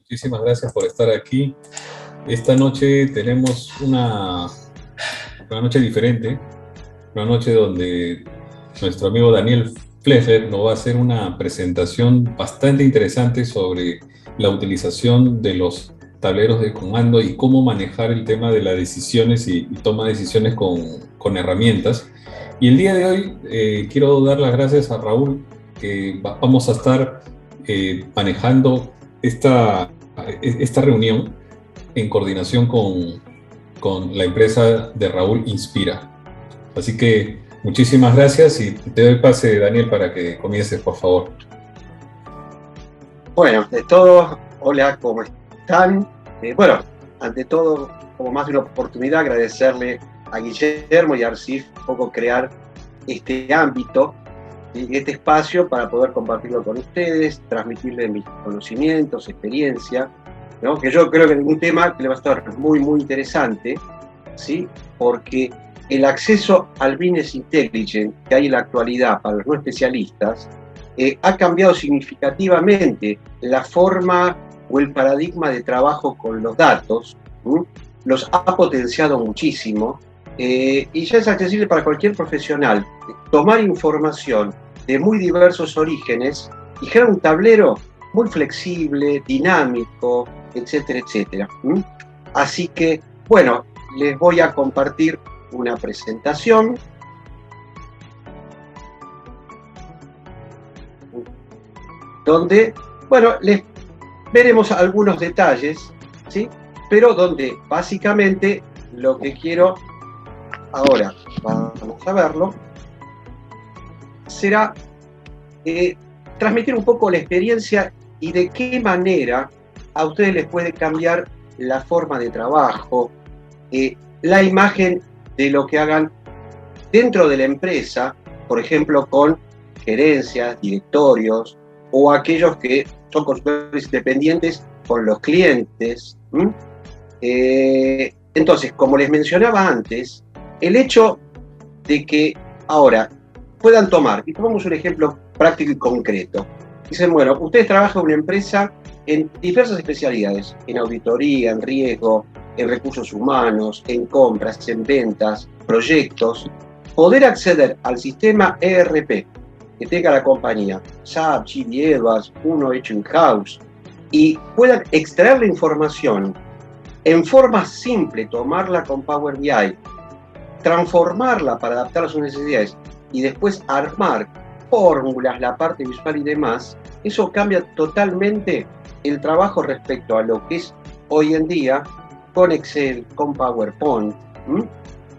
Muchísimas gracias por estar aquí. Esta noche tenemos una noche diferente, una noche donde nuestro amigo Daniel Pfeffer nos va a hacer una presentación bastante interesante sobre la utilización de los tableros de comando y cómo manejar el tema de las decisiones y toma de decisiones con herramientas. Y el día de hoy quiero dar las gracias a Raúl, que vamos a estar manejando esta reunión en coordinación con la empresa de Raúl Inspira. Así que muchísimas gracias y te doy pase, Daniel, para que comiences, por favor. Bueno, de todos, hola, ¿cómo están? Bueno, ante todo, como más de una oportunidad, agradecerle a Guillermo y a Arcif un poco crear este ámbito, este espacio para poder compartirlo con ustedes, transmitirles mis conocimientos, experiencia, ¿no? Que yo creo que es un tema que le va a estar muy, muy interesante, ¿sí? Porque el acceso al business intelligence que hay en la actualidad para los no especialistas ha cambiado significativamente la forma o el paradigma de trabajo con los datos, los ha potenciado muchísimo y ya es accesible para cualquier profesional tomar información de muy diversos orígenes y crear un tablero muy flexible, dinámico, etcétera, etcétera. Así que, bueno, les voy a compartir una presentación. Donde, bueno, les veremos algunos detalles, ¿sí? Pero donde básicamente lo que quiero, ahora vamos a verlo, será transmitir un poco la experiencia y de qué manera a ustedes les puede cambiar la forma de trabajo, la imagen de lo que hagan dentro de la empresa, por ejemplo, con gerencias, directorios, o aquellos que son consultores independientes con los clientes. Entonces, como les mencionaba antes, el hecho de que ahora puedan tomar, y tomamos un ejemplo práctico y concreto, dicen, bueno, ustedes trabajan en una empresa en diversas especialidades, en auditoría, en riesgo, en recursos humanos, en compras, en ventas, proyectos, poder acceder al sistema ERP que tenga la compañía, SAP, GD Edwards, uno hecho in-house, y puedan extraer la información en forma simple, tomarla con Power BI, transformarla para adaptar a sus necesidades y después armar fórmulas, la parte visual y demás, eso cambia totalmente el trabajo respecto a lo que es hoy en día con Excel, con PowerPoint.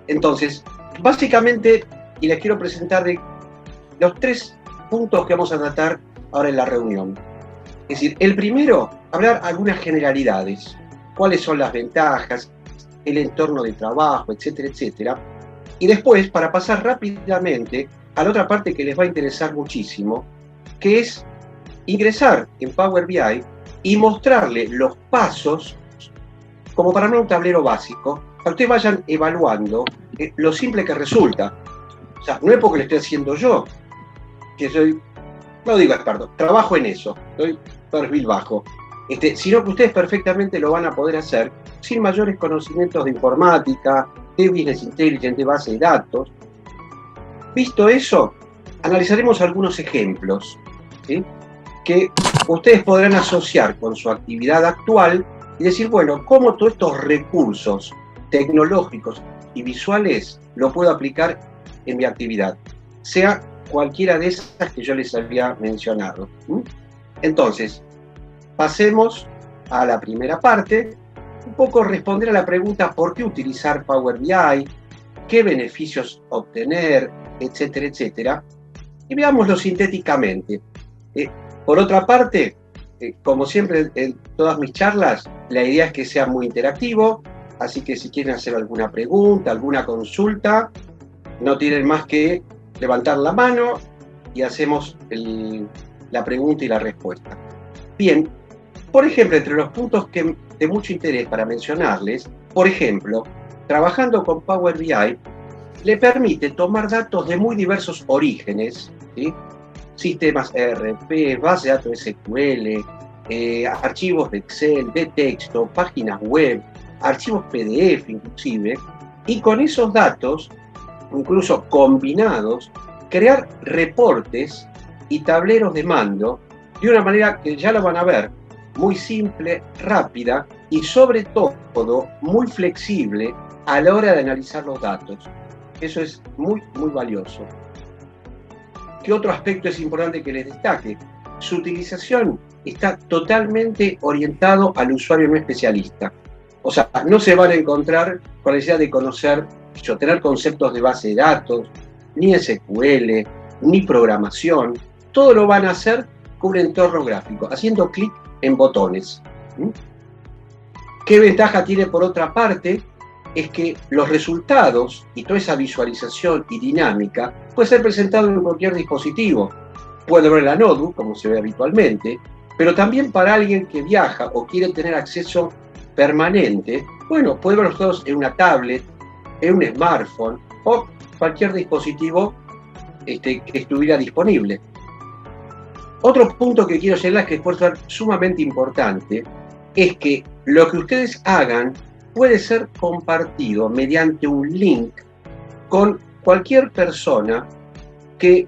Entonces, básicamente, y les quiero presentar los 3 puntos que vamos a tratar ahora en la reunión. Es decir, el primero, hablar algunas generalidades. ¿Cuáles son las ventajas? El entorno de trabajo, etcétera, etcétera. Y después, para pasar rápidamente a la otra parte que les va a interesar muchísimo, que es ingresar en Power BI y mostrarle los pasos, como para armar un tablero básico, para que ustedes vayan evaluando lo simple que resulta. O sea, no es porque lo estoy haciendo yo, que soy, no digo experto, trabajo en eso, doy perfil bajo, sino que ustedes perfectamente lo van a poder hacer sin mayores conocimientos de informática, de business intelligence, de base de datos. Visto eso, analizaremos algunos ejemplos, ¿sí?, que ustedes podrán asociar con su actividad actual y decir, bueno, ¿cómo todos estos recursos tecnológicos y visuales lo puedo aplicar en mi actividad? Sea cualquiera de esas que yo les había mencionado. Entonces, pasemos a la primera parte, un poco responder a la pregunta ¿por qué utilizar Power BI? ¿Qué beneficios obtener? Etcétera, etcétera. Y veámoslo sintéticamente. Por otra parte, como siempre en todas mis charlas, la idea es que sea muy interactivo, así que si quieren hacer alguna pregunta, alguna consulta, no tienen más que levantar la mano y hacemos la pregunta y la respuesta. Bien, por ejemplo, entre los puntos de mucho interés para mencionarles, por ejemplo, trabajando con Power BI, le permite tomar datos de muy diversos orígenes, ¿sí?, sistemas ERP, base de datos SQL, archivos de Excel, de texto, páginas web, archivos PDF inclusive, y con esos datos, incluso combinados, crear reportes y tableros de mando de una manera que ya lo van a ver, muy simple, rápida y sobre todo muy flexible a la hora de analizar los datos. Eso es muy, muy valioso. ¿Qué otro aspecto es importante que les destaque? Su utilización está totalmente orientado al usuario no especialista. O sea, no se van a encontrar con la necesidad de conocer, tener conceptos de base de datos, ni SQL, ni programación. Todo lo van a hacer con un entorno gráfico, haciendo clic en botones. ¿Qué ventaja tiene por otra parte? Es que los resultados y toda esa visualización y dinámica puede ser presentado en cualquier dispositivo. Puede ver la notebook, como se ve habitualmente, pero también para alguien que viaja o quiere tener acceso permanente, bueno, puede ver los datos en una tablet, en un smartphone o cualquier dispositivo que estuviera disponible. Otro punto que quiero señalar, que puede ser sumamente importante, es que lo que ustedes hagan puede ser compartido mediante un link con cualquier persona que,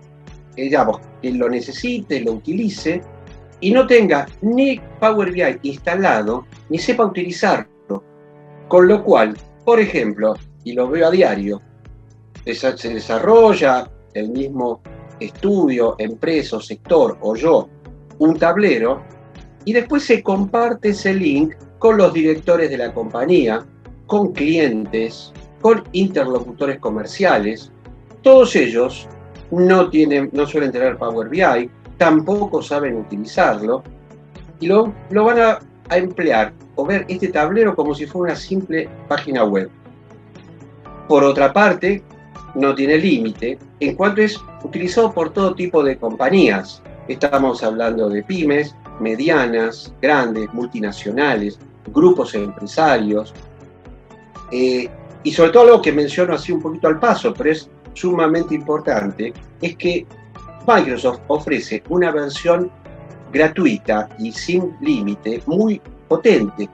digamos, que lo necesite, lo utilice y no tenga ni Power BI instalado ni sepa utilizarlo. Con lo cual, por ejemplo, y lo veo a diario, se desarrolla el mismo estudio, empresa, sector o yo, un tablero, y después se comparte ese link con los directores de la compañía, con clientes, con interlocutores comerciales. Todos ellos no suelen tener Power BI, tampoco saben utilizarlo, y lo van a emplear o ver este tablero como si fuera una simple página web. Por otra parte, no tiene límite en cuanto es utilizado por todo tipo de compañías. Estamos hablando de pymes, medianas, grandes, multinacionales, grupos empresarios, y sobre todo algo que menciono así un poquito al paso, pero es sumamente importante, es que Microsoft ofrece una versión gratuita y sin límite muy potente,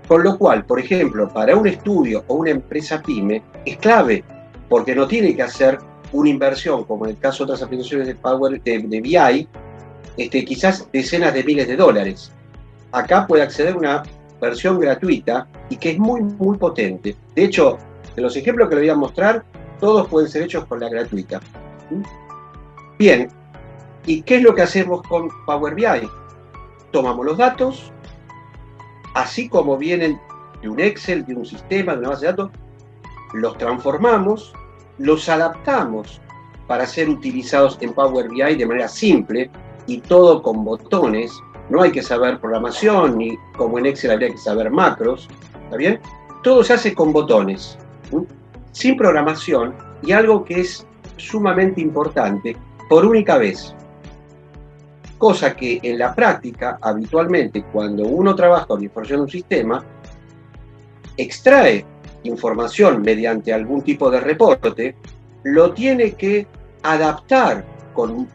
con lo cual, por ejemplo, para un estudio o una empresa pyme es clave, porque no tiene que hacer una inversión, como en el caso de otras aplicaciones de BI, quizás decenas de miles de dólares. Acá puede acceder a una versión gratuita y que es muy, muy potente. De hecho, de los ejemplos que le voy a mostrar, todos pueden ser hechos con la gratuita. Bien, ¿y qué es lo que hacemos con Power BI? Tomamos los datos, así como vienen de un Excel, de un sistema, de una base de datos, los transformamos, los adaptamos para ser utilizados en Power BI de manera simple y todo con botones. No hay que saber programación, ni como en Excel habría que saber macros, ¿está bien? Todo se hace con botones, sin programación, y algo que es sumamente importante, por única vez. Cosa que en la práctica, habitualmente, cuando uno trabaja con información de un sistema, extrae información mediante algún tipo de reporte, lo tiene que adaptar con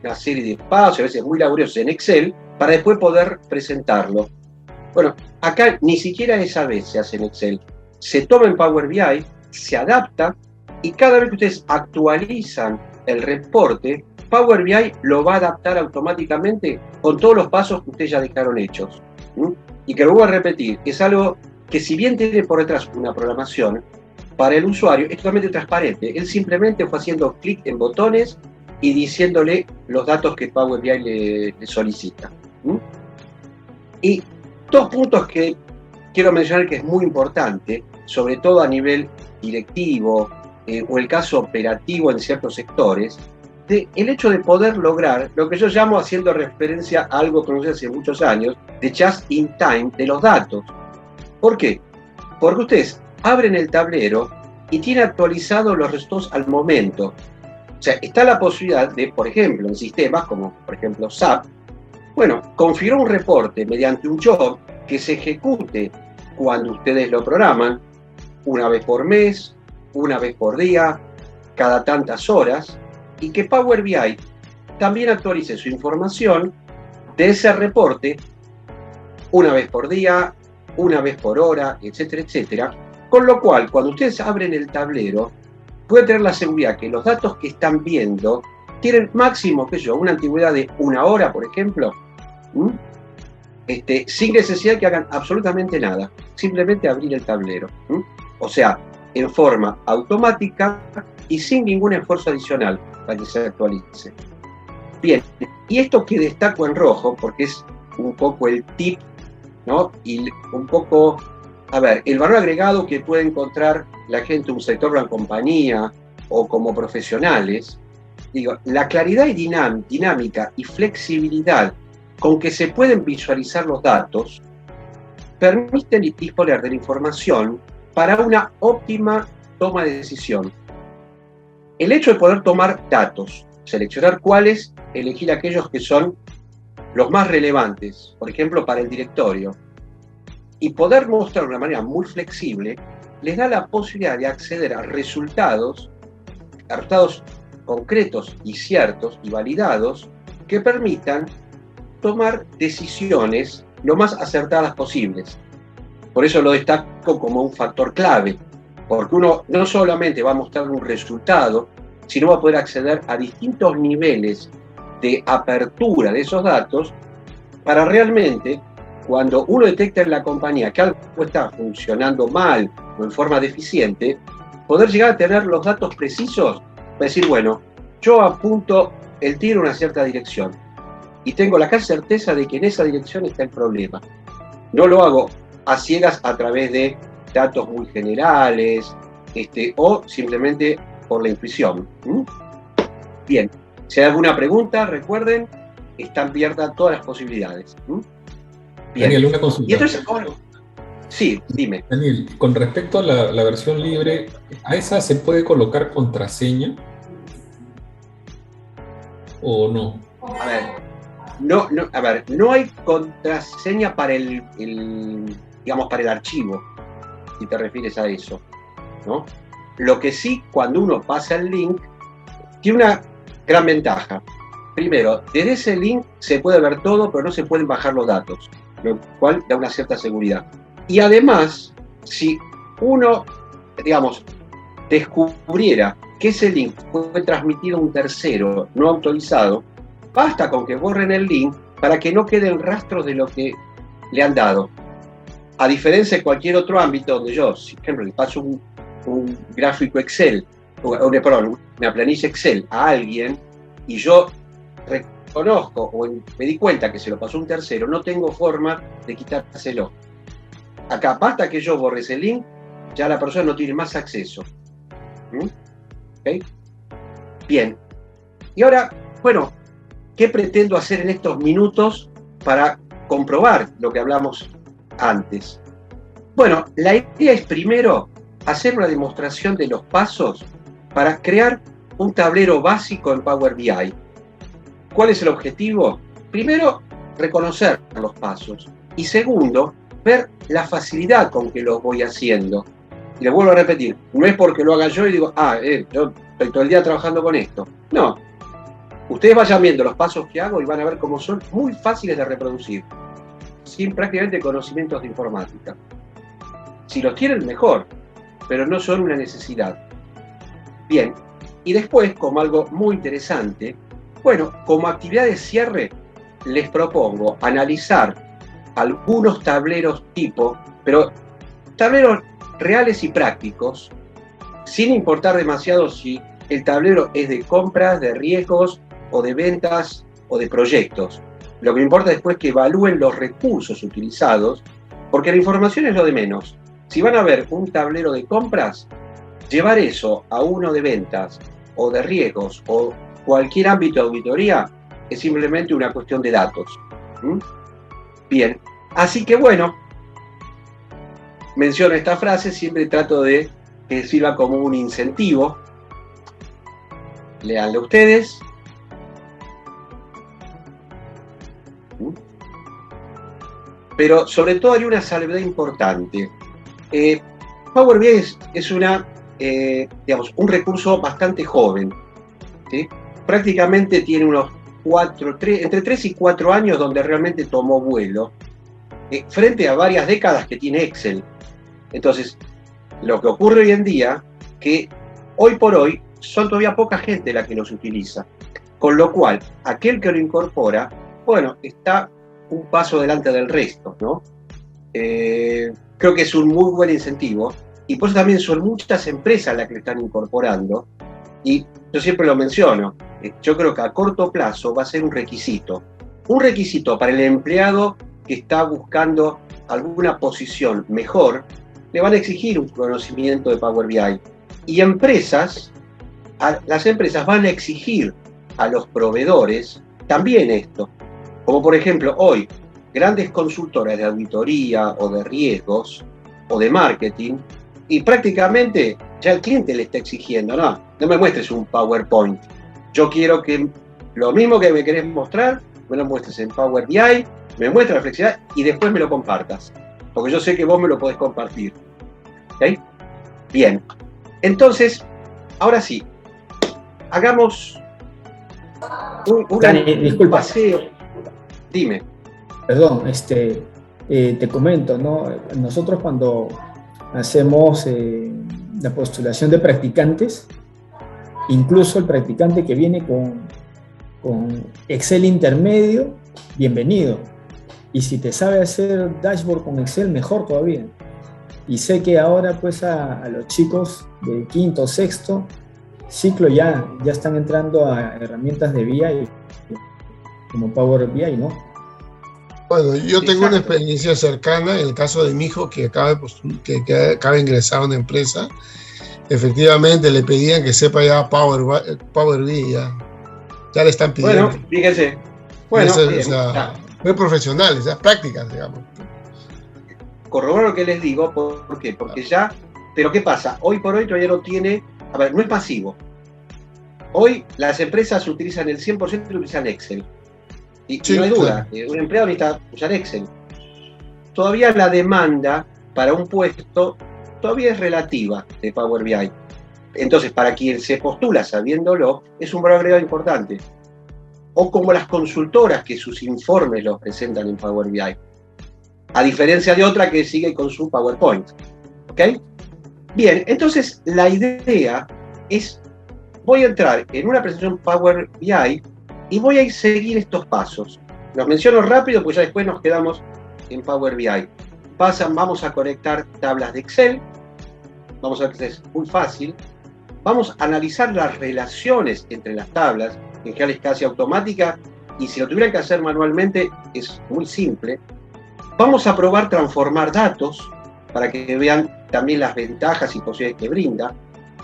una serie de pasos, a veces muy laboriosos en Excel, para después poder presentarlo. Bueno, acá ni siquiera esa vez se hace en Excel. Se toma en Power BI, se adapta, y cada vez que ustedes actualizan el reporte, Power BI lo va a adaptar automáticamente con todos los pasos que ustedes ya dejaron hechos. Y que lo voy a repetir, es algo que, si bien tiene por detrás una programación, para el usuario es totalmente transparente. Él simplemente fue haciendo clic en botones y diciéndole los datos que Power BI le solicita. Y dos puntos que quiero mencionar que es muy importante, sobre todo a nivel directivo o el caso operativo en ciertos sectores, el hecho de poder lograr lo que yo llamo, haciendo referencia a algo conocido hace muchos años, de just in time de los datos. ¿Por qué? Porque ustedes abren el tablero y tiene actualizados los resultados al momento. O sea, está la posibilidad de, por ejemplo, en sistemas como, por ejemplo, SAP, bueno, configurar un reporte mediante un job que se ejecute cuando ustedes lo programan, una vez por mes, una vez por día, cada tantas horas, y que Power BI también actualice su información de ese reporte una vez por día, una vez por hora, etcétera, etcétera. Con lo cual, cuando ustedes abren el tablero, pueden tener la seguridad que los datos que están viendo tienen máximo, qué sé yo, una antigüedad de 1 hora, por ejemplo, sin necesidad de que hagan absolutamente nada, simplemente abrir el tablero. O sea, en forma automática y sin ningún esfuerzo adicional para que se actualice. Bien, y esto que destaco en rojo, porque es un poco el tip, ¿no? Y un poco, a ver, el valor agregado que puede encontrar la gente de un sector de una compañía o como profesionales, digo, la claridad y dinámica y flexibilidad con que se pueden visualizar los datos permiten disponer de la información para una óptima toma de decisión. El hecho de poder tomar datos, seleccionar cuáles, elegir aquellos que son los más relevantes, por ejemplo, para el directorio, y poder mostrar de una manera muy flexible, les da la posibilidad de acceder a resultados concretos y ciertos y validados que permitan tomar decisiones lo más acertadas posibles. Por eso lo destaco como un factor clave, porque uno no solamente va a mostrar un resultado, sino va a poder acceder a distintos niveles de apertura de esos datos para realmente, cuando uno detecta en la compañía que algo está funcionando mal o en forma deficiente, poder llegar a tener los datos precisos para decir, bueno, yo apunto el tiro en una cierta dirección y tengo la casi certeza de que en esa dirección está el problema. No lo hago a ciegas a través de datos muy generales o simplemente por la intuición. Bien, si hay alguna pregunta, recuerden, están abiertas todas las posibilidades. Bien. Daniel, una consulta. Y entonces, sí, dime. Daniel, con respecto a la versión libre, ¿a esa se puede colocar contraseña o no? A ver, no hay contraseña para digamos, para el archivo, si te refieres a eso, ¿no? Lo que sí, cuando uno pasa el link, tiene una gran ventaja. Primero, desde ese link se puede ver todo, pero no se pueden bajar los datos, lo cual da una cierta seguridad. Y además, si uno, digamos, descubriera que ese link fue transmitido a un tercero no autorizado, basta con que borren el link para que no queden rastros de lo que le han dado. A diferencia de cualquier otro ámbito donde yo, por ejemplo, le paso un gráfico Excel, una planilla Excel a alguien y yo reconozco o me di cuenta que se lo pasó un tercero, no tengo forma de quitárselo. Acá basta que yo borre ese link, ya la persona no tiene más acceso. ¿Okay? Bien. Y ahora, bueno, ¿qué pretendo hacer en estos minutos para comprobar lo que hablamos antes? Bueno, la idea es primero hacer una demostración de los pasos para crear un tablero básico en Power BI. ¿Cuál es el objetivo? Primero, reconocer los pasos. Y segundo, ver la facilidad con que los voy haciendo. Y les vuelvo a repetir, no es porque lo haga yo y digo, yo estoy todo el día trabajando con esto. No. Ustedes vayan viendo los pasos que hago y van a ver cómo son muy fáciles de reproducir, sin prácticamente conocimientos de informática. Si los tienen, mejor, pero no son una necesidad. Bien, y después, como algo muy interesante, bueno, como actividad de cierre, les propongo analizar algunos tableros tipo, pero tableros reales y prácticos, sin importar demasiado si el tablero es de compras, de riesgos, o de ventas, o de proyectos. Lo que me importa después es que evalúen los recursos utilizados, porque la información es lo de menos. Si van a ver un tablero de compras, llevar eso a uno de ventas, o de riesgos, o cualquier ámbito de auditoría, es simplemente una cuestión de datos. Bien, así que bueno, menciono esta frase, siempre trato de que sirva como un incentivo. Léanlo ustedes. Pero sobre todo hay una salvedad importante. Power BI es un recurso bastante joven, ¿sí? Prácticamente tiene unos entre 3 y 4 años donde realmente tomó vuelo. frente a varias décadas que tiene Excel. Entonces, lo que ocurre hoy en día, que hoy por hoy son todavía poca gente la que los utiliza. Con lo cual, aquel que lo incorpora, bueno, está un paso delante del resto, ¿no? Creo que es un muy buen incentivo, y por eso también son muchas empresas las que lo están incorporando, y yo siempre lo menciono, yo creo que a corto plazo va a ser un requisito para el empleado que está buscando alguna posición mejor. Le van a exigir un conocimiento de Power BI, y las empresas van a exigir a los proveedores también esto, como por ejemplo hoy grandes consultoras de auditoría o de riesgos o de marketing, y prácticamente ya el cliente le está exigiendo, no me muestres un PowerPoint, yo quiero que lo mismo que me querés mostrar, me lo muestres en Power BI, me muestres la flexibilidad y después me lo compartas, porque yo sé que vos me lo podés compartir. ¿Okay? Bien, entonces, ahora sí, hagamos Dani, disculpa. paseo. Dime. Perdón, te comento, ¿no? Nosotros cuando hacemos la postulación de practicantes, incluso el practicante que viene con Excel intermedio, bienvenido. Y si te sabe hacer dashboard con Excel, mejor todavía. Y sé que ahora pues a los chicos de quinto, sexto ciclo ya están entrando a herramientas de BI como Power BI, ¿no? Bueno, yo tengo una experiencia cercana en el caso de mi hijo que acaba de ingresar a una empresa. Efectivamente le pedían que sepa ya Power BI, ya le están pidiendo. Bueno, fíjense. Bueno, o sea, muy profesionales, ya prácticas, digamos. Corroboro lo que les digo, ¿por qué? Porque ya, pero ¿qué pasa? Hoy por hoy todavía no tiene, a ver, no es masivo. Hoy las empresas utilizan el 100% utilizan Excel. Y no hay duda, un empleado necesita usar Excel. Todavía la demanda para un puesto todavía es relativa de Power BI. Entonces, para quien se postula sabiéndolo, es un valor agregado importante. O como las consultoras que sus informes los presentan en Power BI. A diferencia de otra que sigue con su PowerPoint. ¿Ok? Bien, entonces la idea es, voy a entrar en una presentación Power BI y voy a seguir estos pasos. Los menciono rápido porque ya después nos quedamos en Power BI. Vamos a conectar tablas de Excel. Vamos a ver que es muy fácil. Vamos a analizar las relaciones entre las tablas. En general es casi automática y si lo tuvieran que hacer manualmente es muy simple. Vamos a probar transformar datos para que vean también las ventajas y posibilidades que brinda.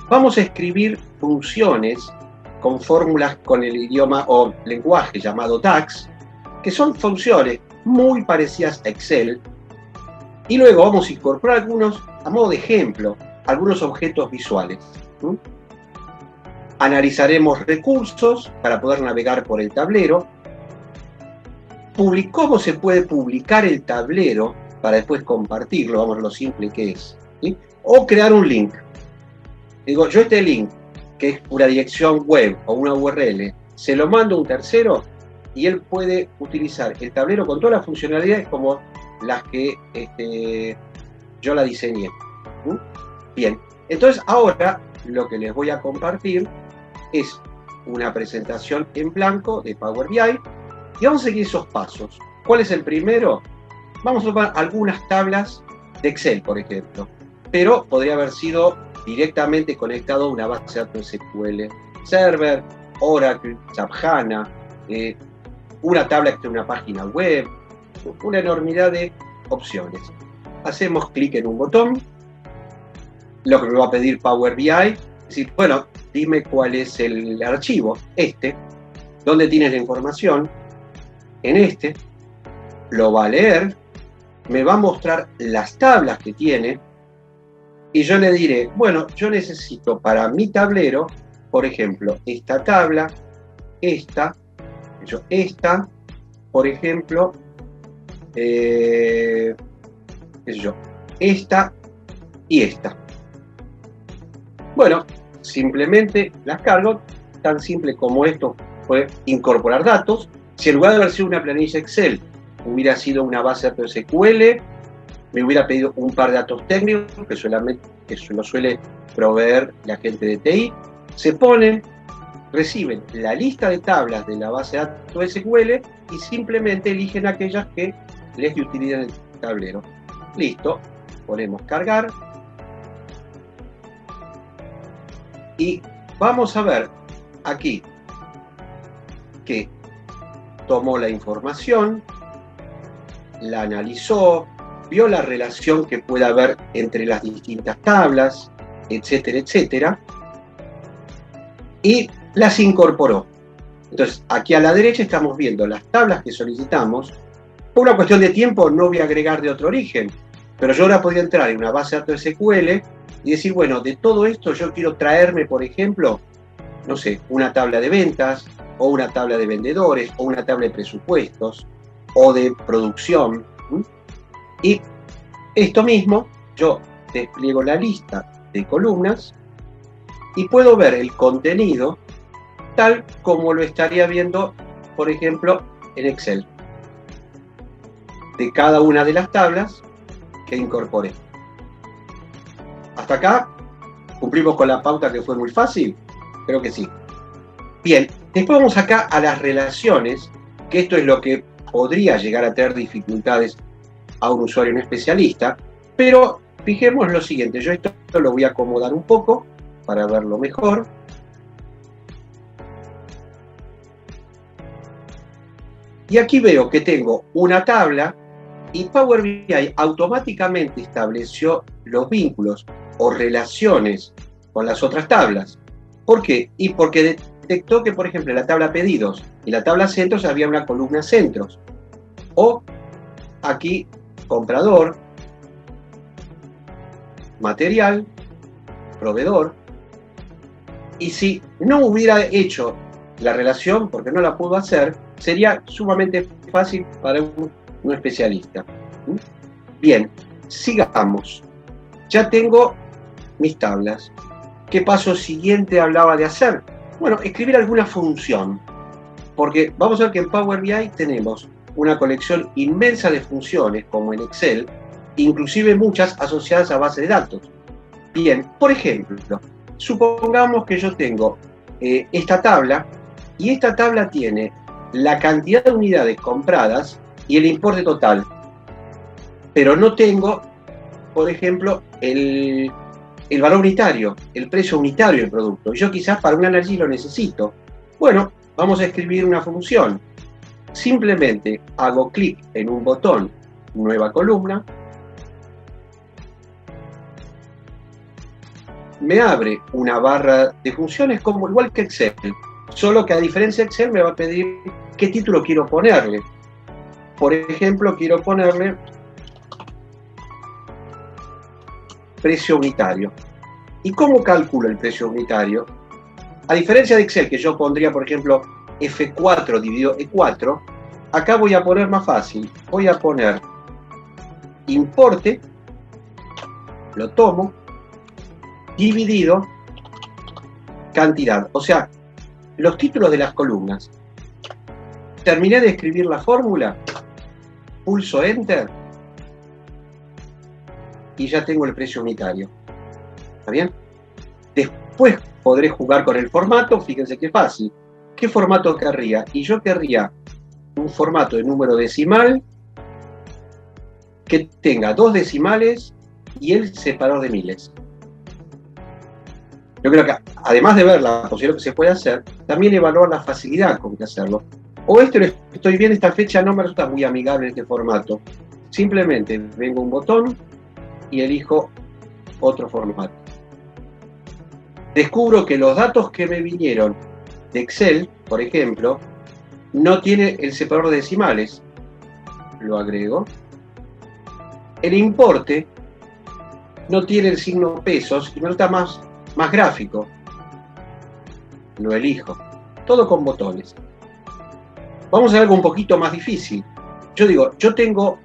Vamos a escribir funciones con fórmulas con el idioma o lenguaje llamado DAX, que son funciones muy parecidas a Excel. Y luego vamos a incorporar algunos, a modo de ejemplo, algunos objetos visuales. Analizaremos recursos para poder navegar por el tablero. ¿Cómo se puede publicar el tablero para después compartirlo? Vamos a lo simple que es. ¿Sí? O crear un link. Digo, yo este link, que es una dirección web o una URL, se lo mando a un tercero y él puede utilizar el tablero con todas las funcionalidades como las que yo la diseñé. Bien, entonces ahora lo que les voy a compartir es una presentación en blanco de Power BI y vamos a seguir esos pasos. ¿Cuál es el primero? Vamos a tomar algunas tablas de Excel, por ejemplo, pero podría haber sido directamente conectado a una base de datos SQL Server, Oracle, SAP HANA, una tabla de una página web, una enormidad de opciones. Hacemos clic en un botón, lo que me va a pedir Power BI, es decir, bueno, dime cuál es el archivo, dónde tienes la información, en lo va a leer, me va a mostrar las tablas que tiene, y yo le diré, bueno, yo necesito para mi tablero, por ejemplo, esta tabla, esta, por ejemplo, esta y esta. Bueno, simplemente las cargo, tan simple como esto fue incorporar datos. Si en lugar de haber sido una planilla Excel, hubiera sido una base de datos SQL, me hubiera pedido un par de datos técnicos que lo suele proveer la gente de TI, se ponen, reciben la lista de tablas de la base de datos SQL y simplemente eligen aquellas que les de utilidad en el tablero. Listo, ponemos cargar y vamos a ver aquí que tomó la información, la analizó, vio la relación que puede haber entre las distintas tablas, etcétera, etcétera, y las incorporó. Entonces, aquí a la derecha estamos viendo las tablas que solicitamos. Por una cuestión de tiempo no voy a agregar de otro origen, pero yo ahora podría entrar en una base de datos SQL y decir, bueno, de todo esto yo quiero traerme, por ejemplo, no sé, una tabla de ventas, o una tabla de vendedores, o una tabla de presupuestos, o de producción. Y esto mismo, yo despliego la lista de columnas y puedo ver el contenido tal como lo estaría viendo, por ejemplo, en Excel, de cada una de las tablas que incorporé. Hasta acá, ¿cumplimos con la pauta que fue muy fácil? Creo que sí. Bien, después vamos acá a las relaciones, que esto es lo que podría llegar a tener dificultades a un usuario no especialista, pero fijemos lo siguiente, yo esto lo voy a acomodar un poco para verlo mejor. Y aquí veo que tengo una tabla y Power BI automáticamente estableció los vínculos o relaciones con las otras tablas. ¿Por qué? Y porque detectó que, por ejemplo, en la tabla pedidos y la tabla centros había una columna centros. O aquí, comprador, material, proveedor. Y si no hubiera hecho la relación, porque no la pudo hacer, sería sumamente fácil para un especialista. Bien, sigamos. Ya tengo mis tablas. ¿Qué paso siguiente hablaba de hacer? Bueno, escribir alguna función. Porque vamos a ver que en Power BI tenemos una colección inmensa de funciones, como en Excel, inclusive muchas asociadas a bases de datos. Bien, por ejemplo, supongamos que yo tengo esta tabla, y esta tabla tiene la cantidad de unidades compradas y el importe total. Pero no tengo, por ejemplo, el valor unitario, el precio unitario del producto. Yo quizás para un análisis lo necesito. Bueno, vamos a escribir una función. Simplemente hago clic en un botón, nueva columna. Me abre una barra de funciones como igual que Excel. Solo que a diferencia de Excel me va a pedir qué título quiero ponerle. Por ejemplo, quiero ponerle precio unitario. ¿Y cómo calculo el precio unitario? A diferencia de Excel, que yo pondría, por ejemplo, F4 dividido E4, acá voy a poner más fácil. Voy a poner importe, lo tomo, dividido cantidad. O sea, los títulos de las columnas. Terminé de escribir la fórmula, pulso Enter y ya tengo el precio unitario. ¿Está bien? Después podré jugar con el formato, fíjense qué fácil. ¿Qué formato querría? Y yo querría un formato de número decimal que tenga 2 decimales y el separador de miles. Yo creo que además de ver la posibilidad que se puede hacer, también evaluar la facilidad con que hacerlo. O estoy bien, esta fecha no me resulta muy amigable en este formato. Simplemente vengo a un botón y elijo otro formato. Descubro que los datos que me vinieron de Excel, por ejemplo, no tiene el separador de decimales. Lo agrego. El importe no tiene el signo pesos y me resulta más gráfico. Lo elijo. Todo con botones. Vamos a ver algo un poquito más difícil. Yo digo, yo tengo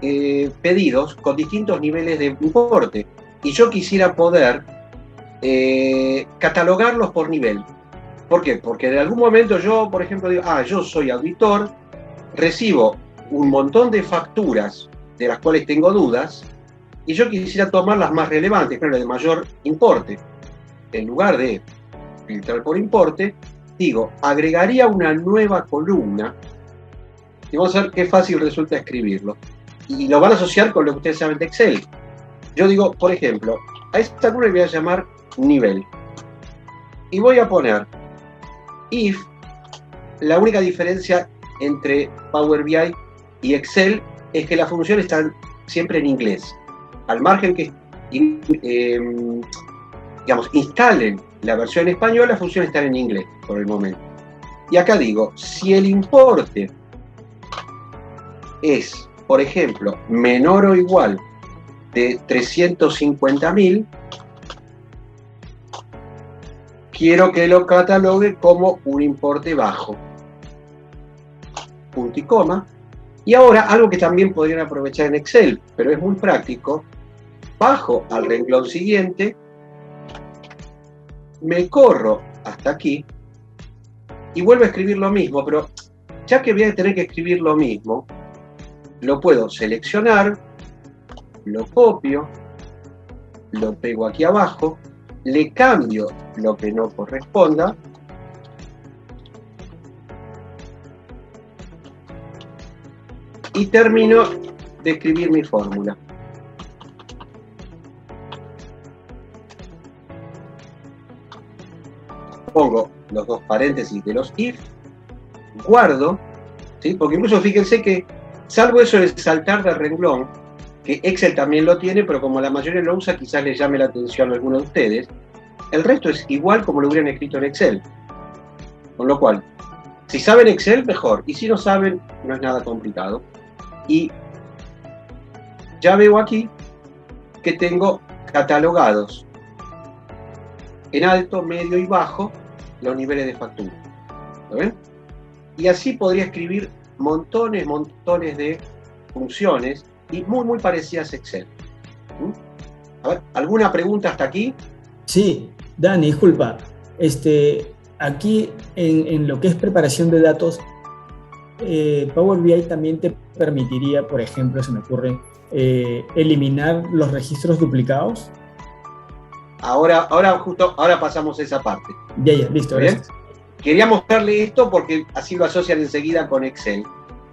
pedidos con distintos niveles de importe y yo quisiera poder catalogarlos por nivel. ¿Por qué? Porque en algún momento yo, por ejemplo, digo, yo soy auditor, recibo un montón de facturas de las cuales tengo dudas y yo quisiera tomar las más relevantes, pero de mayor importe. En lugar de filtrar por importe, digo, agregaría una nueva columna y vamos a ver qué fácil resulta escribirlo. Y lo van a asociar con lo que ustedes saben de Excel. Yo digo, por ejemplo, a esta columna le voy a llamar nivel. Y voy a poner if. La única diferencia entre Power BI y Excel es que las funciones están siempre en inglés. Al margen que digamos, instalen la versión en español, las funciones están en inglés por el momento. Y acá digo, si el importe es, por ejemplo, menor o igual de 350.000, quiero que lo catalogue como un importe bajo. Punto y coma. Y ahora, algo que también podrían aprovechar en Excel, pero es muy práctico, bajo al renglón siguiente, me corro hasta aquí y vuelvo a escribir lo mismo, pero ya que voy a tener que escribir lo mismo, lo puedo seleccionar, lo copio, lo pego aquí abajo, le cambio lo que no corresponda y termino de escribir mi fórmula. Pongo los dos paréntesis de los if, guardo, ¿sí? Porque incluso fíjense que, salvo eso de saltar de renglón, que Excel también lo tiene, pero como la mayoría lo usa, quizás les llame la atención a alguno de ustedes, el resto es igual como lo hubieran escrito en Excel. Con lo cual, si saben Excel, mejor, y si no saben, no es nada complicado. Y ya veo aquí que tengo catalogados en alto, medio y bajo los niveles de factura. ¿Lo ven? Y así podría escribir montones de funciones y muy parecidas a Excel. A ver, ¿alguna pregunta hasta aquí? Sí, Dani, disculpa. Aquí en lo que es preparación de datos, Power BI también te permitiría, por ejemplo, se me ocurre, eliminar los registros duplicados. Ahora pasamos a esa parte. Ya, listo, ¿Bien? gracias. Quería mostrarle esto porque así lo asocian enseguida con Excel.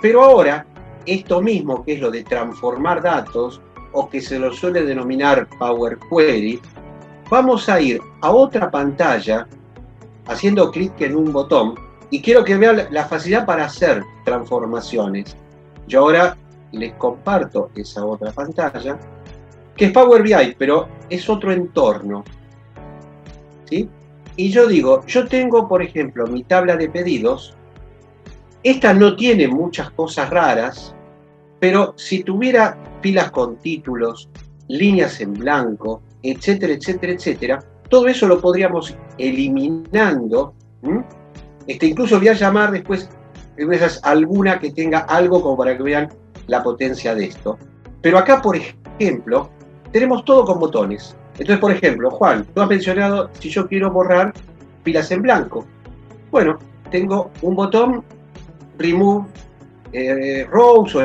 Pero ahora, esto mismo que es lo de transformar datos, o que se lo suele denominar Power Query, vamos a ir a otra pantalla haciendo clic en un botón y quiero que vean la facilidad para hacer transformaciones. Yo ahora les comparto esa otra pantalla, que es Power BI, pero es otro entorno. ¿Sí? Y yo digo, yo tengo, por ejemplo, mi tabla de pedidos. Esta no tiene muchas cosas raras, pero si tuviera filas con títulos, líneas en blanco, etcétera, etcétera, etcétera, todo eso lo podríamos eliminando. Incluso voy a llamar después alguna que tenga algo como para que vean la potencia de esto. Pero acá, por ejemplo, tenemos todo con botones. Entonces, por ejemplo, Juan, tú has mencionado si yo quiero borrar filas en blanco. Bueno, tengo un botón, remove rows o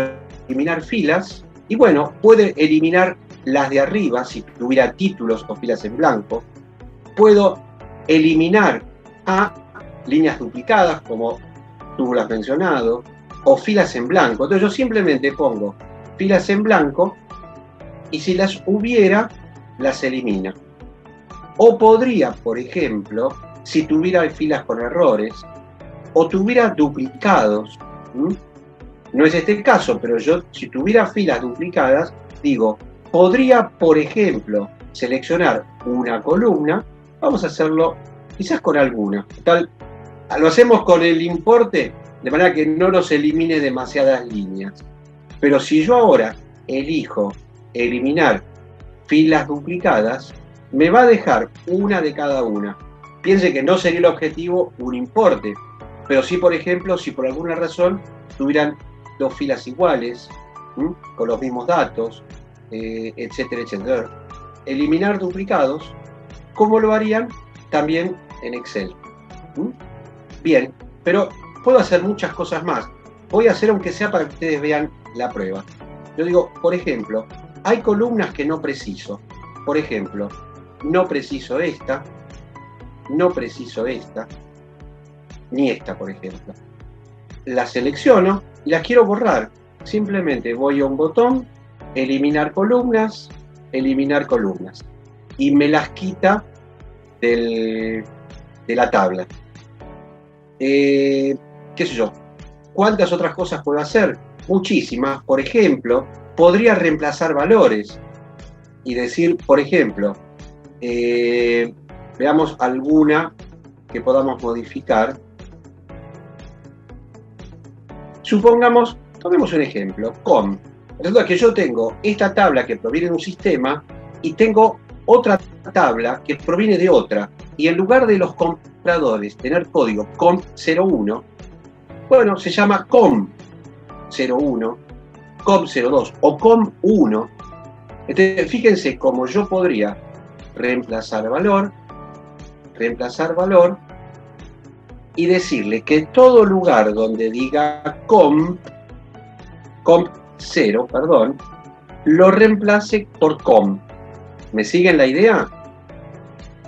eliminar filas, y bueno, puede eliminar las de arriba si tuviera títulos o filas en blanco. Puedo eliminar líneas duplicadas, como tú lo has mencionado, o filas en blanco. Entonces yo simplemente pongo filas en blanco y si las hubiera, las elimina. O podría, por ejemplo, si tuviera filas con errores o tuviera duplicados, no es este el caso, pero yo si tuviera filas duplicadas, digo, podría, por ejemplo, seleccionar una columna. Vamos a hacerlo quizás con alguna. Tal, lo hacemos con el importe, de manera que no nos elimine demasiadas líneas. Pero si yo ahora elijo eliminar filas duplicadas, me va a dejar una de cada una. Piense que no sería el objetivo un importe, pero sí, por ejemplo, si por alguna razón tuvieran dos filas iguales, con los mismos datos, etcétera, etcétera. Eliminar duplicados, ¿cómo lo harían? También en Excel. Bien, pero puedo hacer muchas cosas más. voy a hacer aunque sea para que ustedes vean la prueba. Yo digo, por ejemplo, hay columnas que no preciso. Por ejemplo, no preciso esta, no preciso esta, ni esta, por ejemplo. Las selecciono y las quiero borrar. Simplemente voy a un botón, eliminar columnas, y me las quita de la tabla. ¿Qué sé yo? ¿Cuántas otras cosas puedo hacer? Muchísimas. Por ejemplo, podría reemplazar valores y decir, por ejemplo, veamos alguna que podamos modificar. Supongamos, tomemos un ejemplo, com. Resulta que yo tengo esta tabla que proviene de un sistema y tengo otra tabla que proviene de otra. Y en lugar de los compradores tener código com01, bueno, se llama com01, com02 o com1. Entonces, fíjense cómo yo podría reemplazar valor, y decirle que todo lugar donde diga com0, perdón, lo reemplace por com. ¿Me siguen la idea?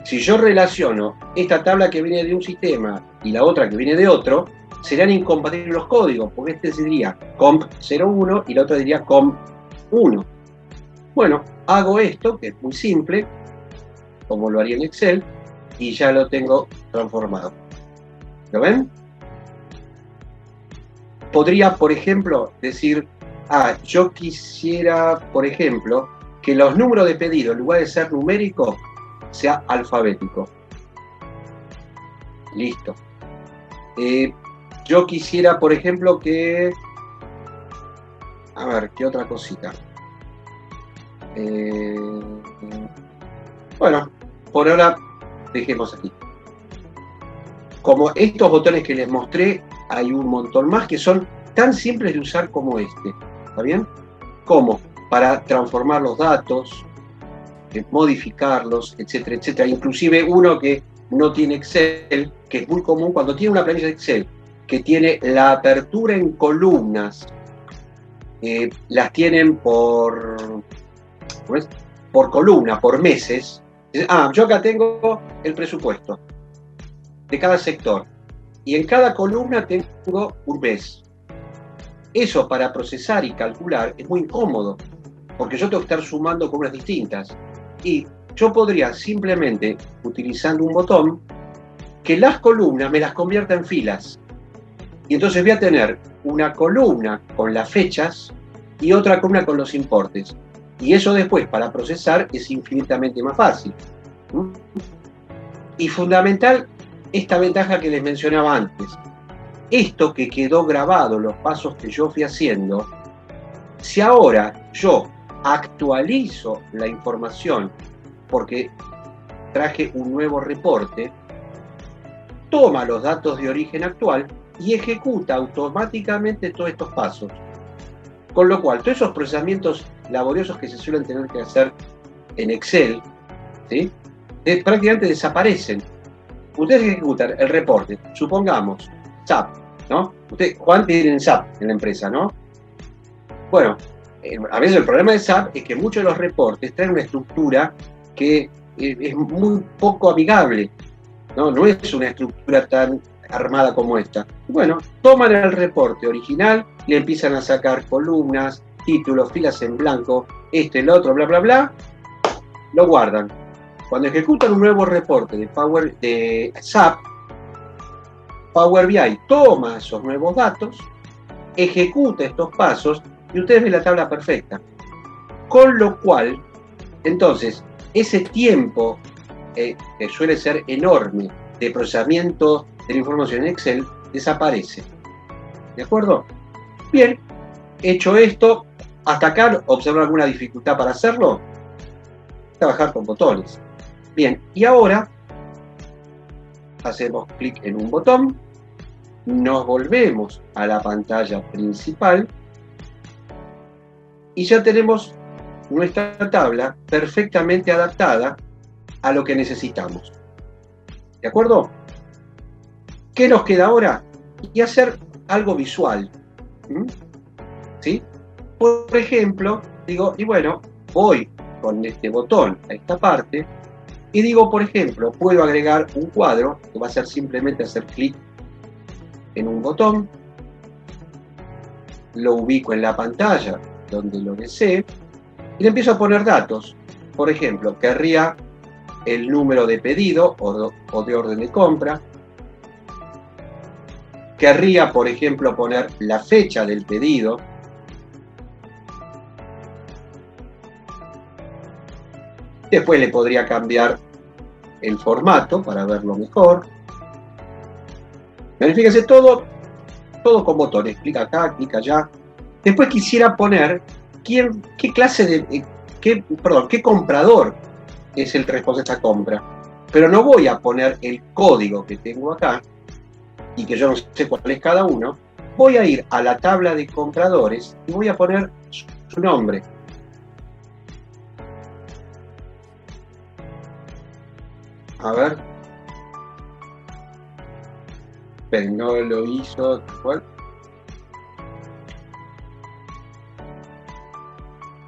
Si yo relaciono esta tabla que viene de un sistema y la otra que viene de otro, serán incompatibles los códigos, porque este diría comp01 y la otra diría com1. Bueno, hago esto, que es muy simple, como lo haría en Excel, y ya lo tengo transformado. ¿Lo ven? Podría, por ejemplo, decir, yo quisiera, por ejemplo, que los números de pedido, en lugar de ser numérico, sea alfabético. Listo. Yo quisiera, por ejemplo, que... A ver, ¿qué otra cosita? Bueno, por ahora dejemos aquí. Como estos botones que les mostré, hay un montón más que son tan simples de usar como este. ¿Está bien? Como para transformar los datos, modificarlos, etcétera, etcétera. Inclusive uno que no tiene Excel, que es muy común cuando tiene una planilla de Excel, que tiene la apertura en columnas, las tienen por columna, por meses. Yo acá tengo el presupuesto de cada sector y en cada columna tengo un mes. Eso para procesar y calcular es muy incómodo, porque yo tengo que estar sumando columnas distintas. Y yo podría simplemente, utilizando un botón, que las columnas me las convierta en filas. Y entonces voy a tener una columna con las fechas y otra columna con los importes. Y eso después, para procesar, es infinitamente más fácil. Y fundamental, esta ventaja que les mencionaba antes. Esto que quedó grabado, los pasos que yo fui haciendo, si ahora yo actualizo la información porque traje un nuevo reporte, toma los datos de origen actual y ejecuta automáticamente todos estos pasos. Con lo cual, todos esos procesamientos laboriosos que se suelen tener que hacer en Excel, ¿sí? Prácticamente desaparecen. Ustedes ejecutan el reporte, supongamos, SAP, ¿no? Juan tiene SAP en la empresa, ¿no? Bueno, a veces el problema de SAP es que muchos de los reportes traen una estructura que es muy poco amigable, ¿no? No es una estructura tan armada como esta. Bueno, toman el reporte original, le empiezan a sacar columnas, títulos, filas en blanco, el otro, bla, bla, bla, lo guardan. Cuando ejecutan un nuevo reporte de SAP, Power BI toma esos nuevos datos, ejecuta estos pasos y ustedes ven la tabla perfecta. Con lo cual, entonces, ese tiempo que suele ser enorme de procesamiento de la información en Excel desaparece. ¿De acuerdo? Bien, hecho esto, hasta acá, ¿observan alguna dificultad para hacerlo? Trabajar con botones. Bien, y ahora hacemos clic en un botón, nos volvemos a la pantalla principal y ya tenemos nuestra tabla perfectamente adaptada a lo que necesitamos. ¿De acuerdo? ¿Qué nos queda ahora? Y hacer algo visual. ¿Mm? ¿Sí? Por ejemplo, digo, y bueno, voy con este botón a esta parte y digo, por ejemplo, puedo agregar un cuadro que va a ser simplemente hacer clic en un botón, lo ubico en la pantalla donde lo desee y le empiezo a poner datos. Por ejemplo, querría el número de pedido o de orden de compra. Querría, por ejemplo, poner la fecha del pedido. Después le podría cambiar el formato para verlo mejor. Fíjense, todo con botones. Clic acá, clic allá. Después quisiera poner qué clase de... qué comprador es el responsable de esta compra. Pero no voy a poner el código que tengo acá, y que yo no sé cuál es cada uno. Voy a ir a la tabla de compradores y voy a poner su nombre. A ver. Pero no lo hizo. ¿Cuál?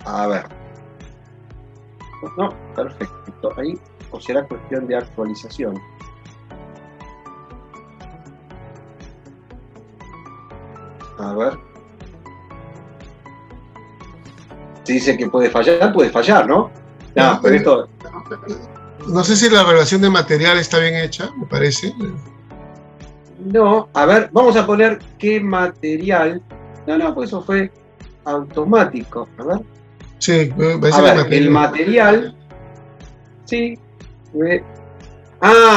A ver. No, perfecto. Ahí, o será cuestión de actualización. A ver. Si dice que puede fallar, ¿no? No, pero esto... No sé si la relación de material está bien hecha, me parece. No, a ver, vamos a poner qué material. No, pues eso fue automático. A ver. Sí, me parece a ver, material. el material. Sí.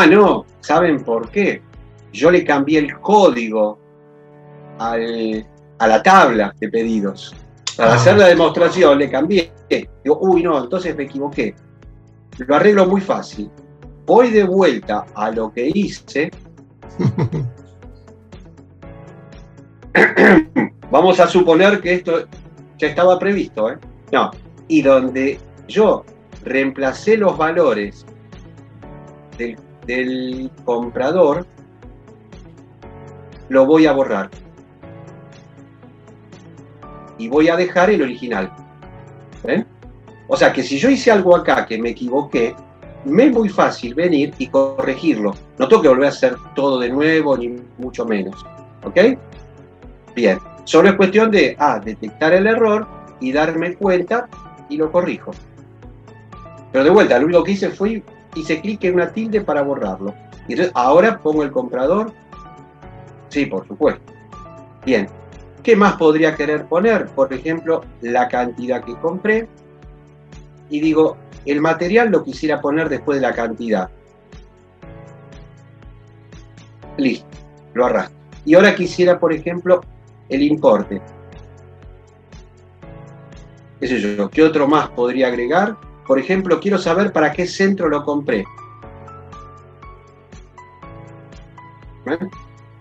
No, ¿saben por qué? Yo le cambié el código a la tabla de pedidos. Para hacer la demostración le cambié. Digo, no, entonces me equivoqué. Lo arreglo muy fácil. Voy de vuelta a lo que hice. Vamos a suponer que esto ya estaba previsto, ¿eh? No. Y donde yo reemplacé los valores del comprador, lo voy a borrar. Y voy a dejar el original. ¿Ven? O sea que si yo hice algo acá que me equivoqué, me es muy fácil venir y corregirlo. No tengo que volver a hacer todo de nuevo, ni mucho menos. ¿Ok? Bien. Solo es cuestión de detectar el error y darme cuenta y lo corrijo. Pero de vuelta, lo único que hice fue hice clic en una tilde para borrarlo. Y entonces ahora pongo el comprador. Sí, por supuesto. Bien. ¿Qué más podría querer poner? Por ejemplo, la cantidad que compré. Y digo, el material lo quisiera poner después de la cantidad. Listo, lo arrastro. Y ahora quisiera, por ejemplo, el importe. ¿Qué sé yo? ¿Qué otro más podría agregar? Por ejemplo, quiero saber para qué centro lo compré.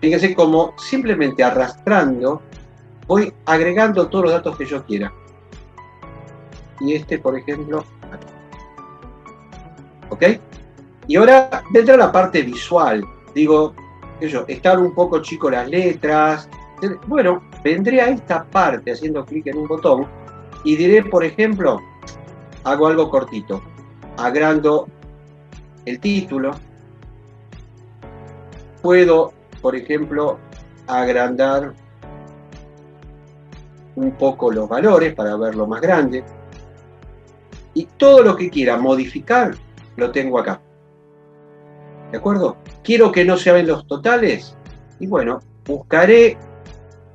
Fíjense cómo simplemente arrastrando voy agregando todos los datos que yo quiera. Y por ejemplo, aquí. ¿Ok? Y ahora vendrá la parte visual. Digo, están un poco chico las letras. Bueno, vendré a esta parte haciendo clic en un botón y diré, por ejemplo, hago algo cortito. Agrando el título. Puedo, por ejemplo, agrandar un poco los valores para verlo más grande. Y todo lo que quiera modificar, lo tengo acá. ¿De acuerdo? Quiero que no se ven los totales. Y bueno, buscaré,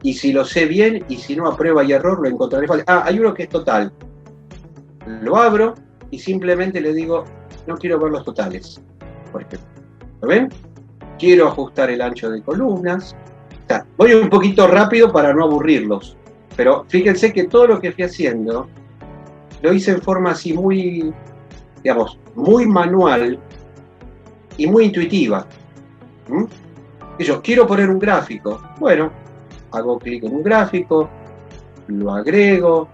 y si lo sé bien, y si no a prueba y error, lo encontraré fácil. Hay uno que es total. Lo abro y simplemente le digo, no quiero ver los totales. Por ejemplo. ¿Lo ven? Quiero ajustar el ancho de columnas. O sea, voy un poquito rápido para no aburrirlos. Pero fíjense que todo lo que fui haciendo lo hice en forma así muy, digamos, muy manual y muy intuitiva. Y yo quiero poner un gráfico. Bueno, hago clic en un gráfico, lo agrego,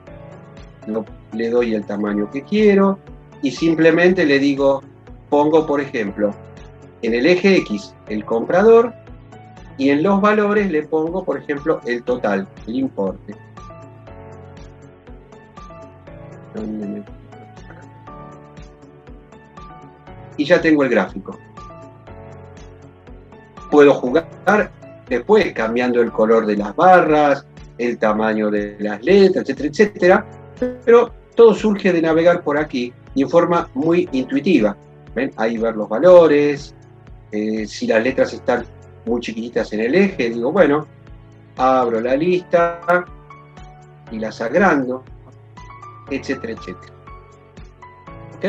le doy el tamaño que quiero y simplemente le digo, pongo, por ejemplo, en el eje X el comprador y en los valores le pongo, por ejemplo, el total, el importe. Y ya tengo el gráfico. Puedo jugar después cambiando el color de las barras, el tamaño de las letras, etcétera, etcétera. Pero todo surge de navegar por aquí y en forma muy intuitiva. ¿Ven? Ahí ver los valores, si las letras están muy chiquititas en el eje, digo, bueno, abro la lista y las agrando, etcétera, etcétera. ¿Ok?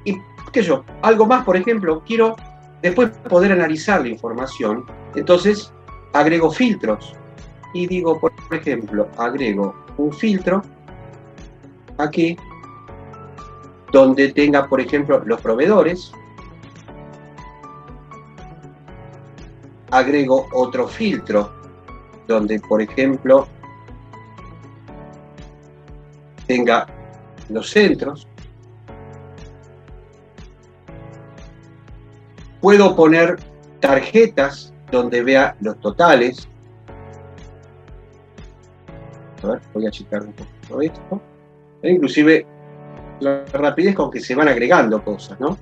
Y qué sé yo, algo más, por ejemplo, quiero después poder analizar la información, entonces agrego filtros y digo, por ejemplo, agrego un filtro aquí donde tenga, por ejemplo, los proveedores, agrego otro filtro donde, por ejemplo, tenga los centros. Puedo poner tarjetas donde vea los totales. A ver, voy a checar un poco esto. Inclusive la rapidez con que se van agregando cosas, ¿no?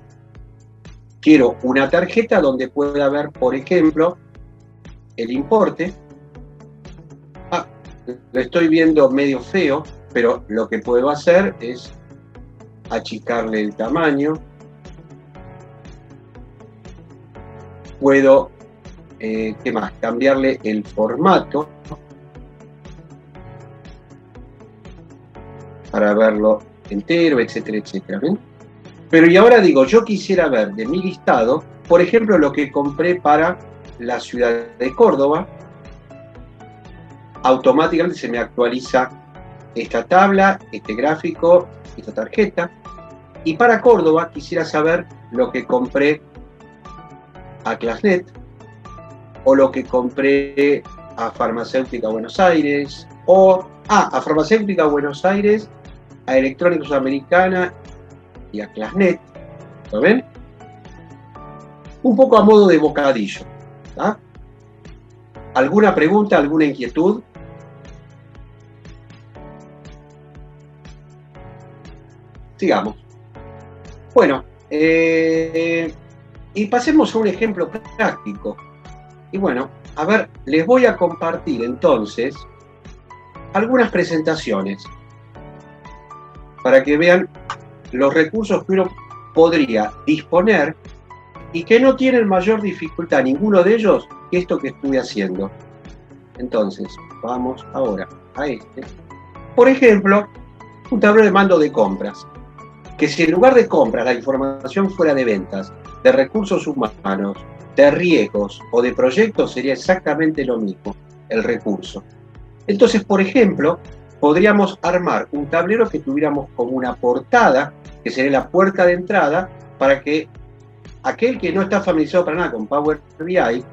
Quiero una tarjeta donde pueda ver, por ejemplo, el importe. Ah, lo estoy viendo medio feo, pero lo que puedo hacer es achicarle el tamaño. Puedo, ¿qué más? Cambiarle el formato para verlo entero, etcétera, etcétera. ¿Ven? Pero y ahora digo, yo quisiera ver de mi listado, por ejemplo, lo que compré para la ciudad de Córdoba. Automáticamente se me actualiza esta tabla, este gráfico, esta tarjeta. Y para Córdoba quisiera saber lo que compré a Clasnet, o lo que compré a Farmacéutica Buenos Aires, o a Farmacéutica Buenos Aires, a Electrónicos Americana y a Clasnet. ¿Lo ven? Un poco a modo de bocadillo. ¿Ah? ¿Alguna pregunta, alguna inquietud? Sigamos. Bueno, y pasemos a un ejemplo práctico. Y bueno, a ver, les voy a compartir entonces algunas presentaciones para que vean los recursos que uno podría disponer y que no tienen mayor dificultad, ninguno de ellos, que esto que estuve haciendo. Entonces, vamos ahora a este. Por ejemplo, un tablero de mando de compras. Que si en lugar de compras la información fuera de ventas, de recursos humanos, de riesgos o de proyectos, sería exactamente lo mismo, el recurso. Entonces, por ejemplo, podríamos armar un tablero que tuviéramos como una portada, que sería la puerta de entrada, para que aquel que no está familiarizado para nada con Power BI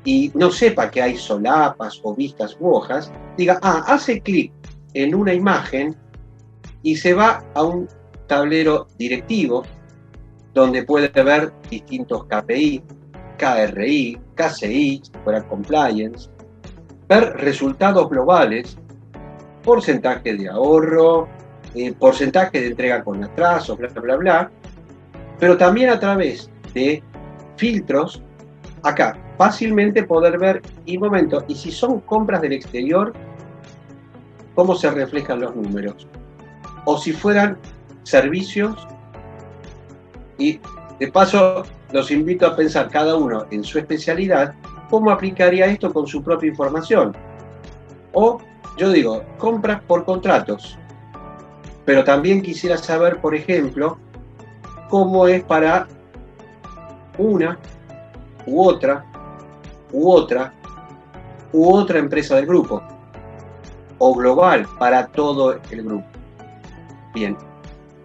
y no sepa que hay solapas o vistas u hojas, diga, hace clic en una imagen y se va a un tablero directivo donde puede ver distintos KPI, KRI, KCI, si fuera compliance, ver resultados globales, porcentaje de ahorro, porcentaje de entrega con atraso, bla, bla, bla, pero también a través de filtros, acá, fácilmente poder ver, y si son compras del exterior, cómo se reflejan los números, o si fueran servicios, y de paso los invito a pensar cada uno en su especialidad, cómo aplicaría esto con su propia información. O, yo digo, compras por contratos, pero también quisiera saber, por ejemplo, cómo es para una u otra empresa del grupo, o global para todo el grupo. Bien,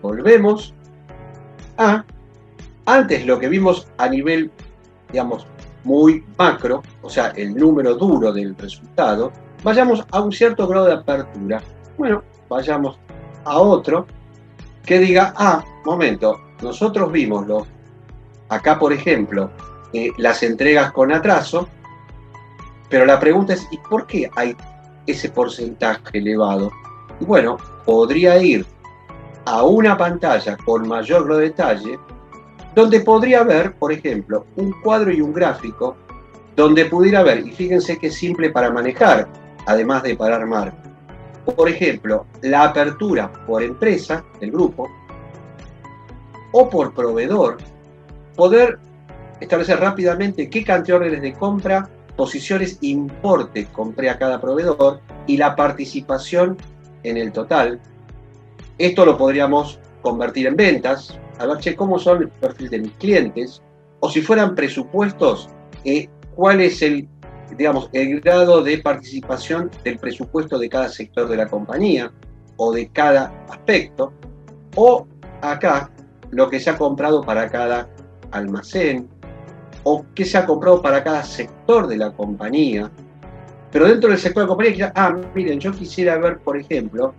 volvemos a antes lo que vimos a nivel, digamos, muy macro, o sea, el número duro del resultado. Vayamos a un cierto grado de apertura. Bueno, vayamos a otro que diga, momento, nosotros vimos acá, por ejemplo, las entregas con atraso, Pero la pregunta es, ¿y por qué hay ese porcentaje elevado? Y bueno, podría ir a una pantalla con mayor detalle, donde podría ver, por ejemplo, un cuadro y un gráfico, donde pudiera ver, y fíjense que es simple para manejar, además de para armar, por ejemplo, la apertura por empresa del grupo o por proveedor, poder establecer rápidamente qué cantidad de órdenes de compra, posiciones, importe compré a cada proveedor y la participación en el total. Esto lo podríamos convertir en ventas, a ver, che, cómo son el perfil de mis clientes, o si fueran presupuestos, cuál es el grado de participación del presupuesto de cada sector de la compañía o de cada aspecto, o acá lo que se ha comprado para cada almacén o qué se ha comprado para cada sector de la compañía. Pero dentro del sector de la compañía, miren, yo quisiera ver, por ejemplo,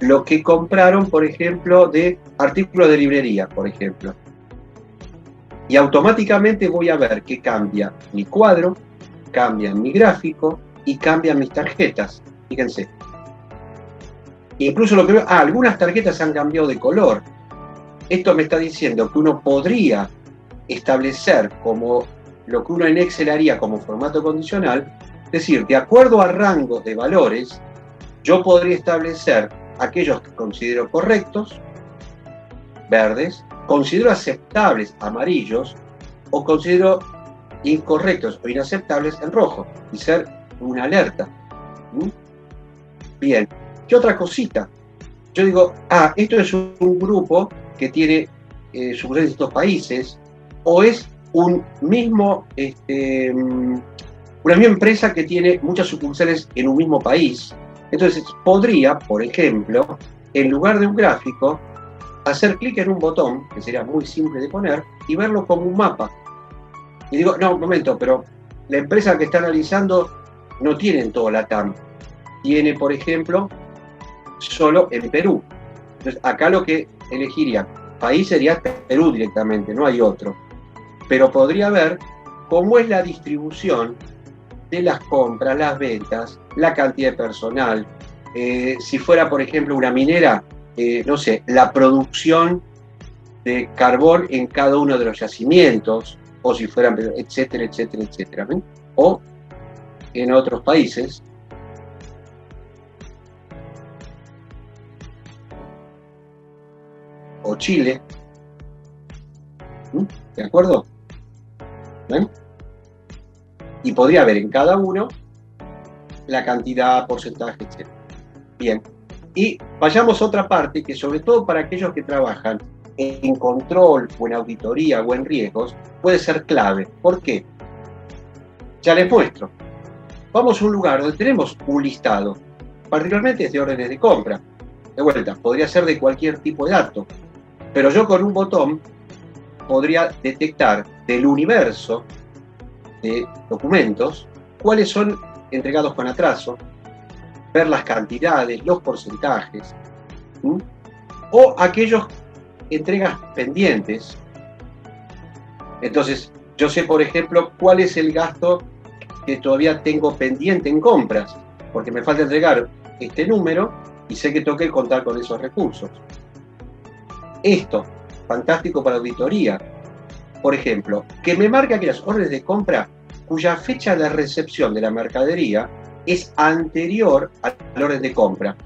lo que compraron, por ejemplo, de artículos de librería, por ejemplo. Y automáticamente voy a ver que cambia mi cuadro, cambia mi gráfico y cambian mis tarjetas. Fíjense. Incluso lo que veo, algunas tarjetas han cambiado de color. Esto me está diciendo que uno podría establecer como lo que uno en Excel haría como formato condicional, es decir, de acuerdo a rangos de valores, yo podría establecer aquellos que considero correctos, verdes, considero aceptables, amarillos, o considero incorrectos o inaceptables en rojo, y ser una alerta. Bien, ¿qué otra cosita? Yo digo, esto es un grupo que tiene sucursales en distintos países, o es una misma empresa que tiene muchas sucursales en un mismo país. Entonces podría, por ejemplo, en lugar de un gráfico, hacer clic en un botón, que sería muy simple de poner, y verlo como un mapa. Y digo, no, un momento, pero la empresa que está analizando no tiene en todo LATAM. Tiene, por ejemplo, solo en Perú. Entonces acá lo que elegiría país sería Perú directamente, no hay otro. Pero podría ver cómo es la distribución de las compras, las ventas, la cantidad de personal. Si fuera, por ejemplo, una minera, no sé, la producción de carbón en cada uno de los yacimientos, o si fueran, etcétera, etcétera, etcétera. ¿Ven? O en otros países. O Chile. ¿De acuerdo? ¿Ven? Y podría ver en cada uno la cantidad, porcentaje, etc. Bien. Y vayamos a otra parte que, sobre todo para aquellos que trabajan en control o en auditoría o en riesgos, puede ser clave. ¿Por qué? Ya les muestro. Vamos a un lugar donde tenemos un listado, particularmente es de órdenes de compra. De vuelta, podría ser de cualquier tipo de dato, pero yo con un botón podría detectar del universo de documentos cuáles son entregados con atraso, ver las cantidades, los porcentajes, o aquellos entregas pendientes. Entonces, yo sé, por ejemplo, cuál es el gasto que todavía tengo pendiente en compras, porque me falta entregar este número y sé que tengo que contar con esos recursos. Esto, fantástico para auditoría. Por ejemplo, que me marque aquellas órdenes de compra cuya fecha de recepción de la mercadería es anterior al orden de compra.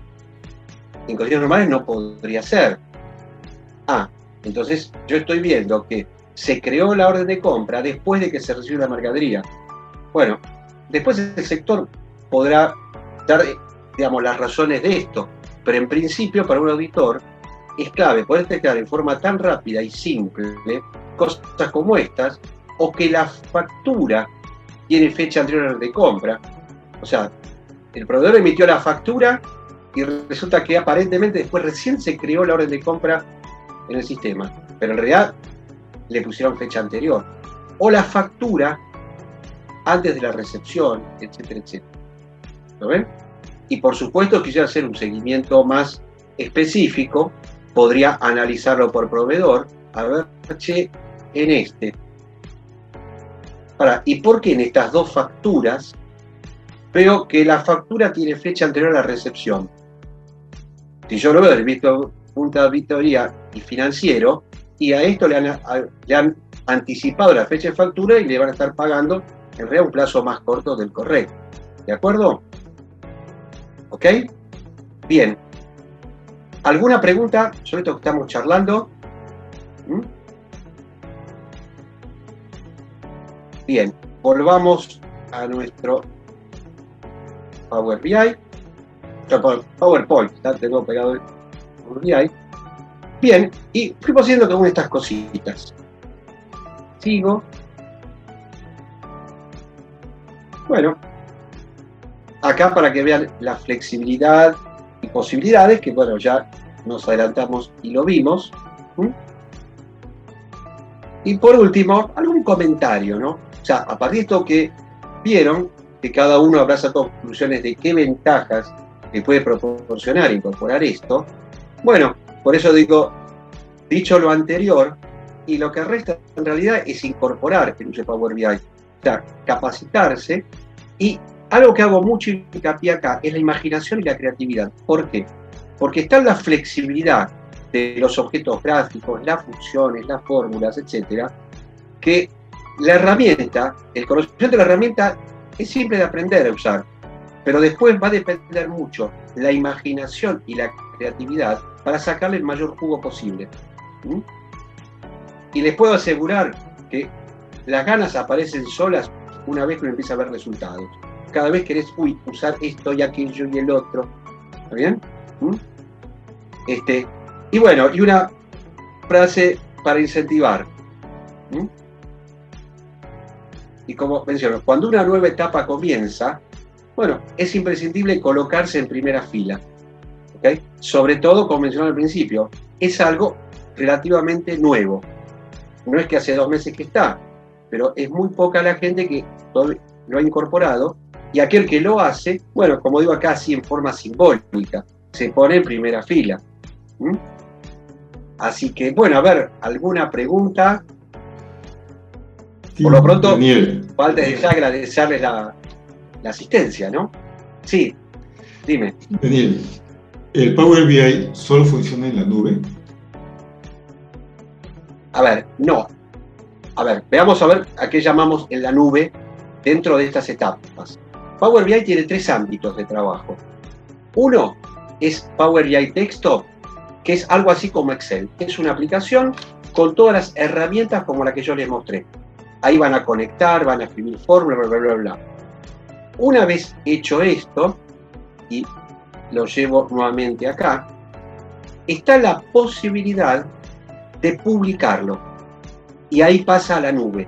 En condiciones normales no podría ser. Entonces yo estoy viendo que se creó la orden de compra después de que se recibió la mercadería. Bueno, después el sector podrá dar, las razones de esto, pero en principio para un auditor es clave poder detectar en forma tan rápida y simple cosas como estas, o que la factura tiene fecha anterior a la orden de compra. O sea, el proveedor emitió la factura y resulta que aparentemente después recién se creó la orden de compra en el sistema, pero en realidad le pusieron fecha anterior. O la factura antes de la recepción, etcétera, etcétera. ¿Lo ven? Y por supuesto, quisiera hacer un seguimiento más específico, podría analizarlo por proveedor, a ver, en este. ¿Y por qué en estas dos facturas veo que la factura tiene fecha anterior a la recepción. Si yo lo veo del punto de auditoría y financiero, y a esto le han anticipado la fecha de factura y le van a estar pagando en realidad un plazo más corto del correcto. ¿De acuerdo? ¿Ok? Bien. ¿Alguna pregunta sobre esto que estamos charlando? Bien, volvamos a nuestro Power BI. PowerPoint, ¿está? Tengo pegado el Power BI. Bien, y fuimos haciendo con estas cositas. Sigo. Bueno, acá para que vean la flexibilidad y posibilidades, que bueno, ya nos adelantamos y lo vimos. Y por último, algún comentario, ¿no? O sea, a partir de esto que vieron, que cada uno habrá sacado conclusiones de qué ventajas le puede proporcionar incorporar esto. Bueno, por eso digo, dicho lo anterior, y lo que resta en realidad es incorporar el uso de Power BI, o sea, capacitarse, y algo que hago mucho hincapié acá es la imaginación y la creatividad. ¿Por qué? Porque está la flexibilidad de los objetos gráficos, las funciones, las fórmulas, etcétera, que la herramienta, el conocimiento de la herramienta es simple de aprender a usar, pero después va a depender mucho la imaginación y la creatividad para sacarle el mayor jugo posible. Y les puedo asegurar que las ganas aparecen solas una vez que uno empieza a ver resultados. Cada vez querés usar esto y aquello y el otro. ¿Está bien? Y bueno, y una frase para incentivar. Y como menciono, cuando una nueva etapa comienza, bueno, es imprescindible colocarse en primera fila. ¿Okay? Sobre todo, como mencioné al principio, es algo relativamente nuevo. No es que hace 2 meses que está, pero es muy poca la gente que lo ha incorporado, y aquel que lo hace, bueno, como digo acá, así en forma simbólica, se pone en primera fila. Así que, bueno, a ver, ¿alguna pregunta? Sí, por lo pronto, Daniel, falta ya agradecerles la asistencia, ¿no? Sí, dime. Daniel, ¿el Power BI solo funciona en la nube? A ver, no. A ver, veamos a ver a qué llamamos en la nube dentro de estas etapas. Power BI tiene 3 ámbitos de trabajo. Uno es Power BI Desktop, que es algo así como Excel. Es una aplicación con todas las herramientas como la que yo les mostré. Ahí van a conectar, van a escribir fórmulas, bla, bla, bla, bla. Una vez hecho esto, y lo llevo nuevamente acá, está la posibilidad de publicarlo. Y ahí pasa a la nube.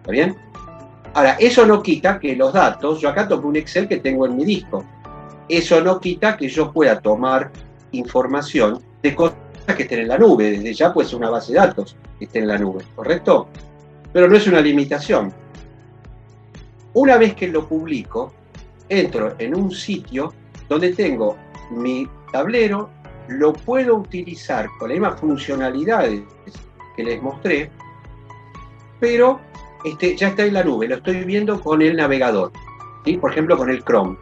¿Está bien? Ahora, eso no quita que los datos, yo acá tomo un Excel que tengo en mi disco. Eso no quita que yo pueda tomar información de cosas que estén en la nube. Desde ya puede ser una base de datos que esté en la nube, ¿correcto? Pero no es una limitación. Una vez que lo publico, entro en un sitio donde tengo mi tablero, lo puedo utilizar con las mismas funcionalidades que les mostré, pero ya está en la nube, lo estoy viendo con el navegador, ¿sí? Por ejemplo con el Chrome.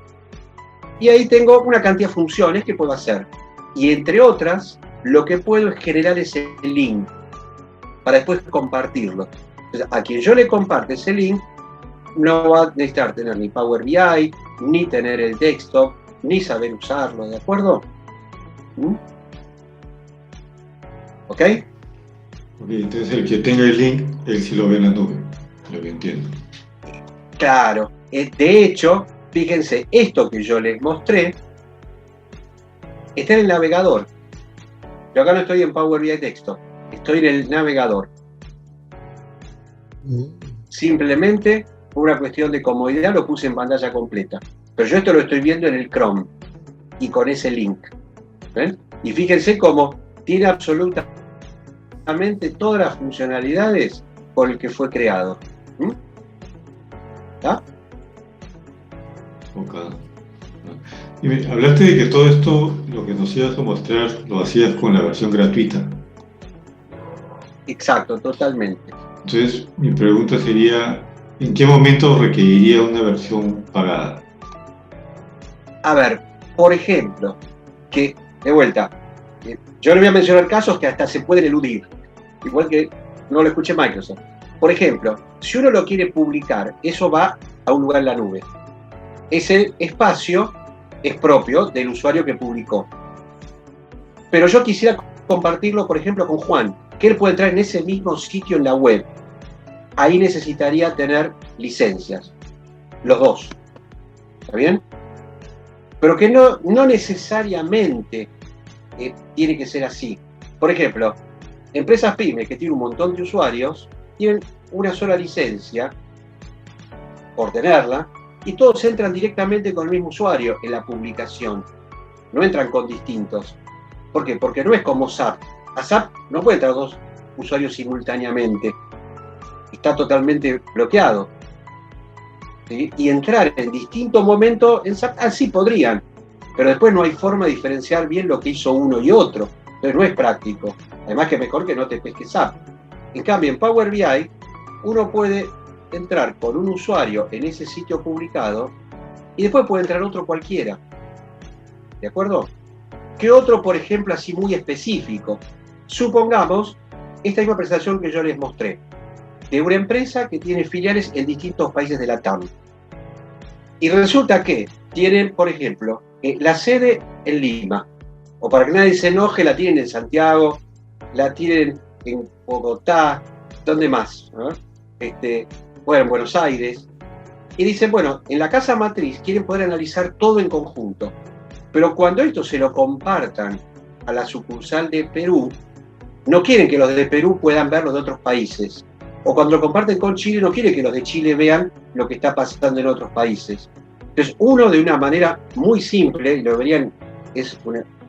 Y ahí tengo una cantidad de funciones que puedo hacer. Y entre otras, lo que puedo es generar ese link para después compartirlo. Entonces, a quien yo le comparte ese link, no va a necesitar tener ni Power BI, ni tener el desktop, ni saber usarlo, ¿de acuerdo? ¿Ok? Ok, entonces el que tenga el link, él sí lo ve en la nube, lo que entiendo. Claro. De hecho, fíjense, esto que yo les mostré está en el navegador. Yo acá no estoy en Power BI Desktop, estoy en el navegador. Simplemente, por una cuestión de comodidad, lo puse en pantalla completa. Pero yo esto lo estoy viendo en el Chrome y con ese link. ¿Ven? Y fíjense cómo tiene absolutamente todas las funcionalidades por el que fue creado. ¿Está? Ok. Y hablaste de que todo esto, lo que nos ibas a mostrar, lo hacías con la versión gratuita. Exacto, totalmente. Entonces, mi pregunta sería, ¿en qué momento requeriría una versión pagada? A ver, por ejemplo, que, de vuelta, yo le voy a mencionar casos que hasta se pueden eludir, igual que no lo escuche Microsoft. Por ejemplo, si uno lo quiere publicar, eso va a un lugar en la nube. Ese espacio es propio del usuario que publicó. Pero yo quisiera compartirlo, por ejemplo, con Juan, que él puede entrar en ese mismo sitio en la web. Ahí necesitaría tener licencias, los dos. ¿Está bien? Pero que no necesariamente tiene que ser así. Por ejemplo, empresas pymes que tienen un montón de usuarios tienen una sola licencia por tenerla y todos entran directamente con el mismo usuario en la publicación. No entran con distintos. ¿Por qué? Porque no es como SAP. A SAP no puede entrar dos usuarios simultáneamente. Está totalmente bloqueado. ¿Sí? Y entrar en distintos momentos en SAP, sí podrían, pero después no hay forma de diferenciar bien lo que hizo uno y otro. Entonces no es práctico. Además que mejor que no te pesque SAP. En cambio, en Power BI, uno puede entrar con un usuario en ese sitio publicado y después puede entrar otro cualquiera. ¿De acuerdo? ¿Qué otro, por ejemplo, así muy específico? Supongamos esta misma presentación que yo les mostré, de una empresa que tiene filiales en distintos países de la TAM. Y resulta que tienen, por ejemplo, la sede en Lima, o para que nadie se enoje, la tienen en Santiago, la tienen en Bogotá, ¿dónde más? Bueno, en Buenos Aires. Y dicen, bueno, en la casa matriz quieren poder analizar todo en conjunto. Pero cuando esto se lo compartan a la sucursal de Perú, no quieren que los de Perú puedan ver los de otros países. O cuando lo comparten con Chile, no quieren que los de Chile vean lo que está pasando en otros países. Entonces, uno de una manera muy simple, y lo verían, es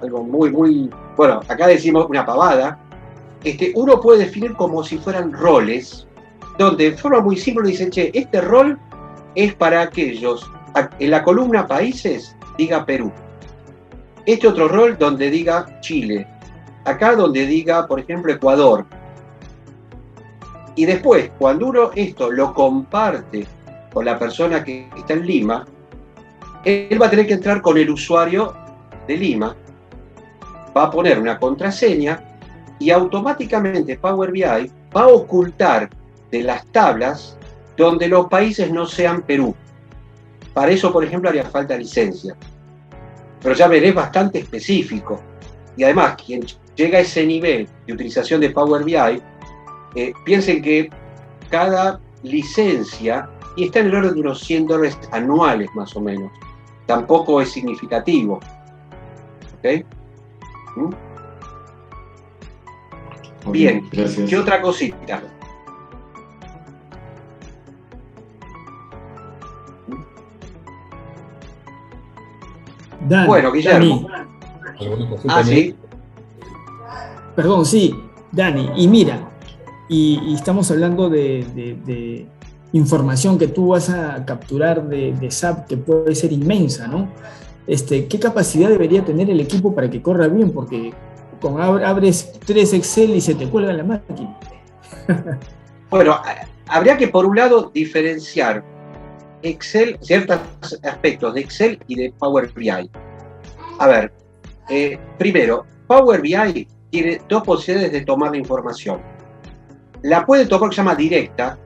algo muy, bueno, acá decimos una pavada, uno puede definir como si fueran roles, donde de forma muy simple dicen, che, este rol es para aquellos, en la columna países, diga Perú. Este otro rol donde diga Chile. Acá donde diga, por ejemplo, Ecuador. Y después, cuando uno esto lo comparte con la persona que está en Lima, él va a tener que entrar con el usuario de Lima, va a poner una contraseña y automáticamente Power BI va a ocultar de las tablas donde los países no sean Perú. Para eso, por ejemplo, haría falta licencia. Pero ya veré, es bastante específico. Y además, quien llega a ese nivel de utilización de Power BI, piensen que cada licencia, y está en el orden de unos $100 anuales más o menos, tampoco es significativo. ¿Ok? Bien, gracias. ¿Qué otra cosita? Dani, Bueno, Guillermo. Dani. Sí. Perdón, sí, Dani. Y mira, y estamos hablando de información que tú vas a capturar de SAP que puede ser inmensa, ¿no? ¿Qué capacidad debería tener el equipo para que corra bien? Porque abres 3 Excel y se te cuelga la máquina. Bueno, habría que por un lado diferenciar Excel, ciertos aspectos de Excel y de Power BI. A ver, primero, Power BI tiene dos posibilidades de tomar la información. La puede tomar, que se llama directa,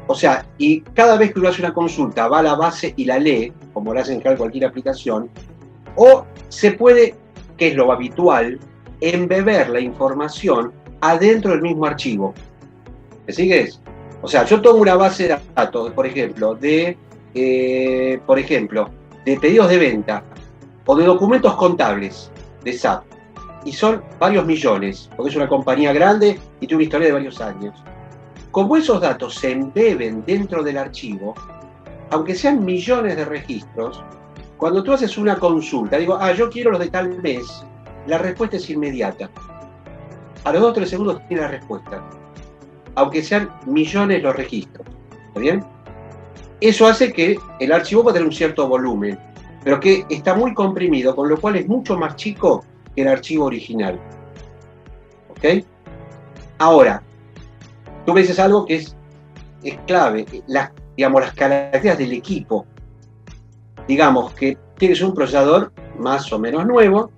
o sea, y cada vez que uno hace una consulta va a la base y la lee, como lo hace en cualquier aplicación, o se puede, que es lo habitual, embeber la información adentro del mismo archivo. ¿Me sigues? O sea, yo tomo una base de datos, por ejemplo, de pedidos de venta o de documentos contables de SAP, y son varios millones, porque es una compañía grande y tiene una historia de varios años. Como esos datos se embeben dentro del archivo, aunque sean millones de registros, cuando tú haces una consulta, digo, yo quiero los de tal mes, la respuesta es inmediata. A los 2 o 3 segundos tiene la respuesta, aunque sean millones los registros. ¿Está bien? Eso hace que el archivo va a tener un cierto volumen, pero que está muy comprimido, con lo cual es mucho más chico que el archivo original. ¿Ok? Ahora, tú me dices algo que es clave, las características del equipo. digamos que tienes un procesador más o menos nuevo,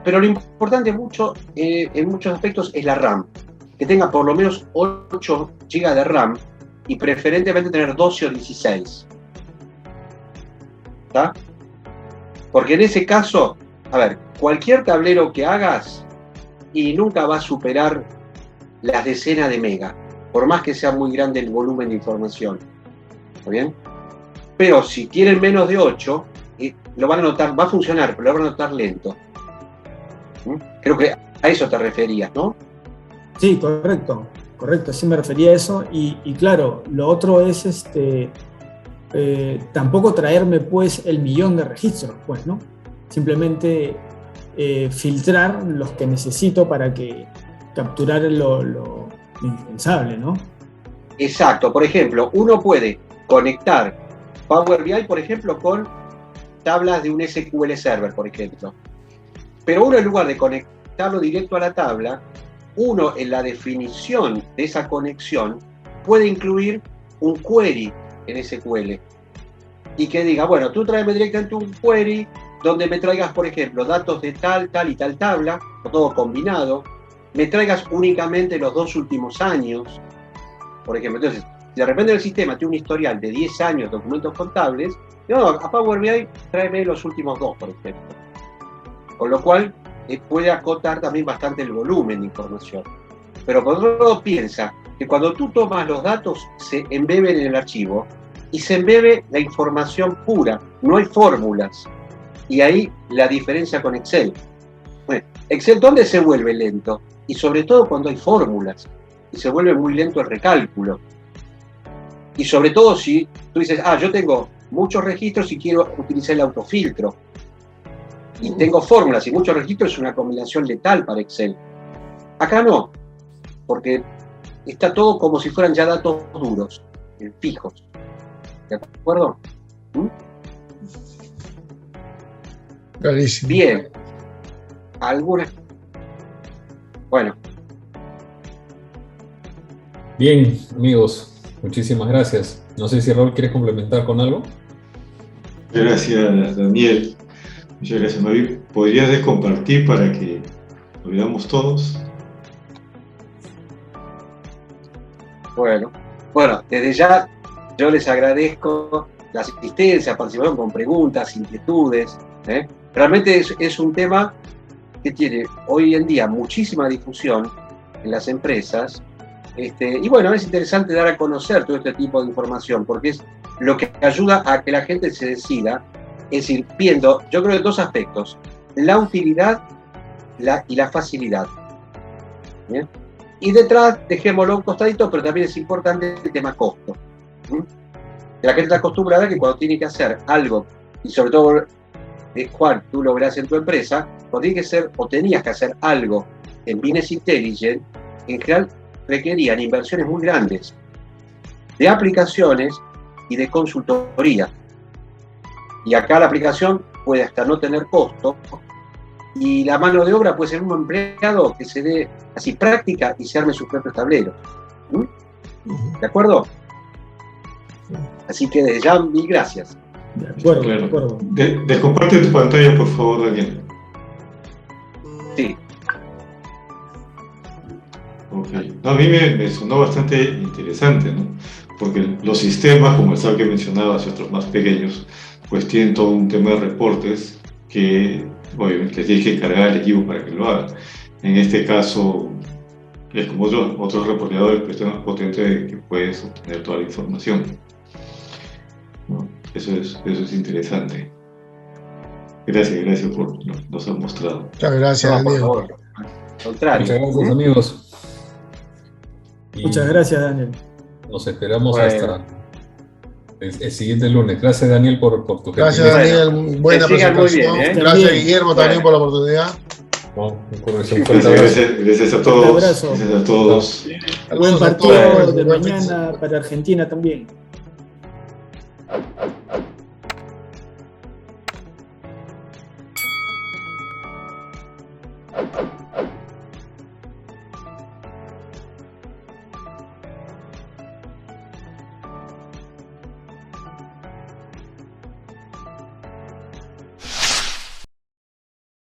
pero lo importante mucho, en muchos aspectos es la RAM, que tenga por lo menos 8 GB de RAM y preferentemente tener 12 o 16. ¿Está? Porque en ese caso, a ver, cualquier tablero que hagas y nunca va a superar las decenas de megas, por más que sea muy grande el volumen de información. ¿Está bien? Pero si tienen menos de 8, lo van a notar, va a funcionar, pero lo van a notar lento. Creo que a eso te referías, ¿no? Sí, correcto, sí me refería a eso. Y claro, lo otro es tampoco traerme pues el millón de registros, pues, ¿no? Simplemente filtrar los que necesito para que capturar lo indispensable, ¿no? Exacto. Por ejemplo, uno puede conectar Power BI, por ejemplo, con tablas de un SQL Server, por ejemplo. Pero uno, en lugar de conectarlo directo a la tabla, uno en la definición de esa conexión puede incluir un query en SQL. Y que diga, bueno, tú tráeme directamente un query donde me traigas, por ejemplo, datos de tal y tal tabla, todo combinado, me traigas únicamente los 2 últimos años, por ejemplo. Entonces, si de repente el sistema tiene un historial de 10 años de documentos contables, no, a Power BI tráeme los últimos 2, por ejemplo. Con lo cual, puede acotar también bastante el volumen de información. Pero por otro lado, piensa que cuando tú tomas los datos, se embeben en el archivo y se embebe la información pura, no hay fórmulas. Y ahí la diferencia con Excel. Bueno, Excel, ¿dónde se vuelve lento? Y sobre todo cuando hay fórmulas. Y se vuelve muy lento el recálculo. Y sobre todo si tú dices, yo tengo muchos registros y quiero utilizar el autofiltro. Y tengo fórmulas y muchos registros, es una combinación letal para Excel. Acá no, porque está todo como si fueran ya datos duros, fijos. ¿De acuerdo? Clarísimo. Bien. ¿Algunas? Bueno. Bien, amigos, muchísimas gracias. No sé si Raúl quieres complementar con algo. Gracias, Daniel. Muchas gracias, Mavi. ¿Podrías compartir para que lo veamos todos? Bueno, desde ya yo les agradezco la asistencia, participación con preguntas, inquietudes. Realmente es un tema que tiene hoy en día muchísima difusión en las empresas. Y bueno, es interesante dar a conocer todo este tipo de información, porque es lo que ayuda a que la gente se decida, es decir, viendo, yo creo, 2 aspectos: la utilidad y la facilidad. ¿Bien? Y detrás, dejémoslo a un costadito, pero también es importante el tema costo. La gente está acostumbrada a que cuando tiene que hacer algo, y sobre todo, Juan, tú lo verás en tu empresa, cuando tiene que ser, o tenías que hacer algo en Business Intelligence, en general requerían inversiones muy grandes de aplicaciones y de consultoría. Y acá la aplicación puede hasta no tener costo, y la mano de obra puede ser un empleado que se dé así práctica y se arme sus propios tableros. ¿De acuerdo? Así que desde ya, mil gracias. De acuerdo, Claro. de acuerdo. Descomparte tu pantalla, por favor, Daniel. Sí. Okay. No, a mí me sonó bastante interesante, ¿no? Porque los sistemas, como el SAP que mencionabas y otros más pequeños, pues tienen todo un tema de reportes que obviamente tienes que cargar el equipo para que lo haga. En este caso, es como otros reporteadores, pero este es más potente de que puedes obtener toda la información, ¿no? Eso es interesante. Gracias por nos han mostrado. Muchas gracias, No, por Daniel. favor. Al contrario. Muchas gracias, amigos. Y Muchas gracias, Daniel. nos esperamos Bueno. hasta el siguiente lunes. Gracias, Daniel, por tu Gracias, gentileza. Daniel. Buena que sigan muy presentación. bien, ¿eh? Gracias, Bien. Guillermo, también por la oportunidad. No, corrección, fuerte abrazo. Gracias a Un todos. abrazo. Gracias a todos. Buen Saludos a partido todos. de Buen mañana para Argentina también. fin de semana.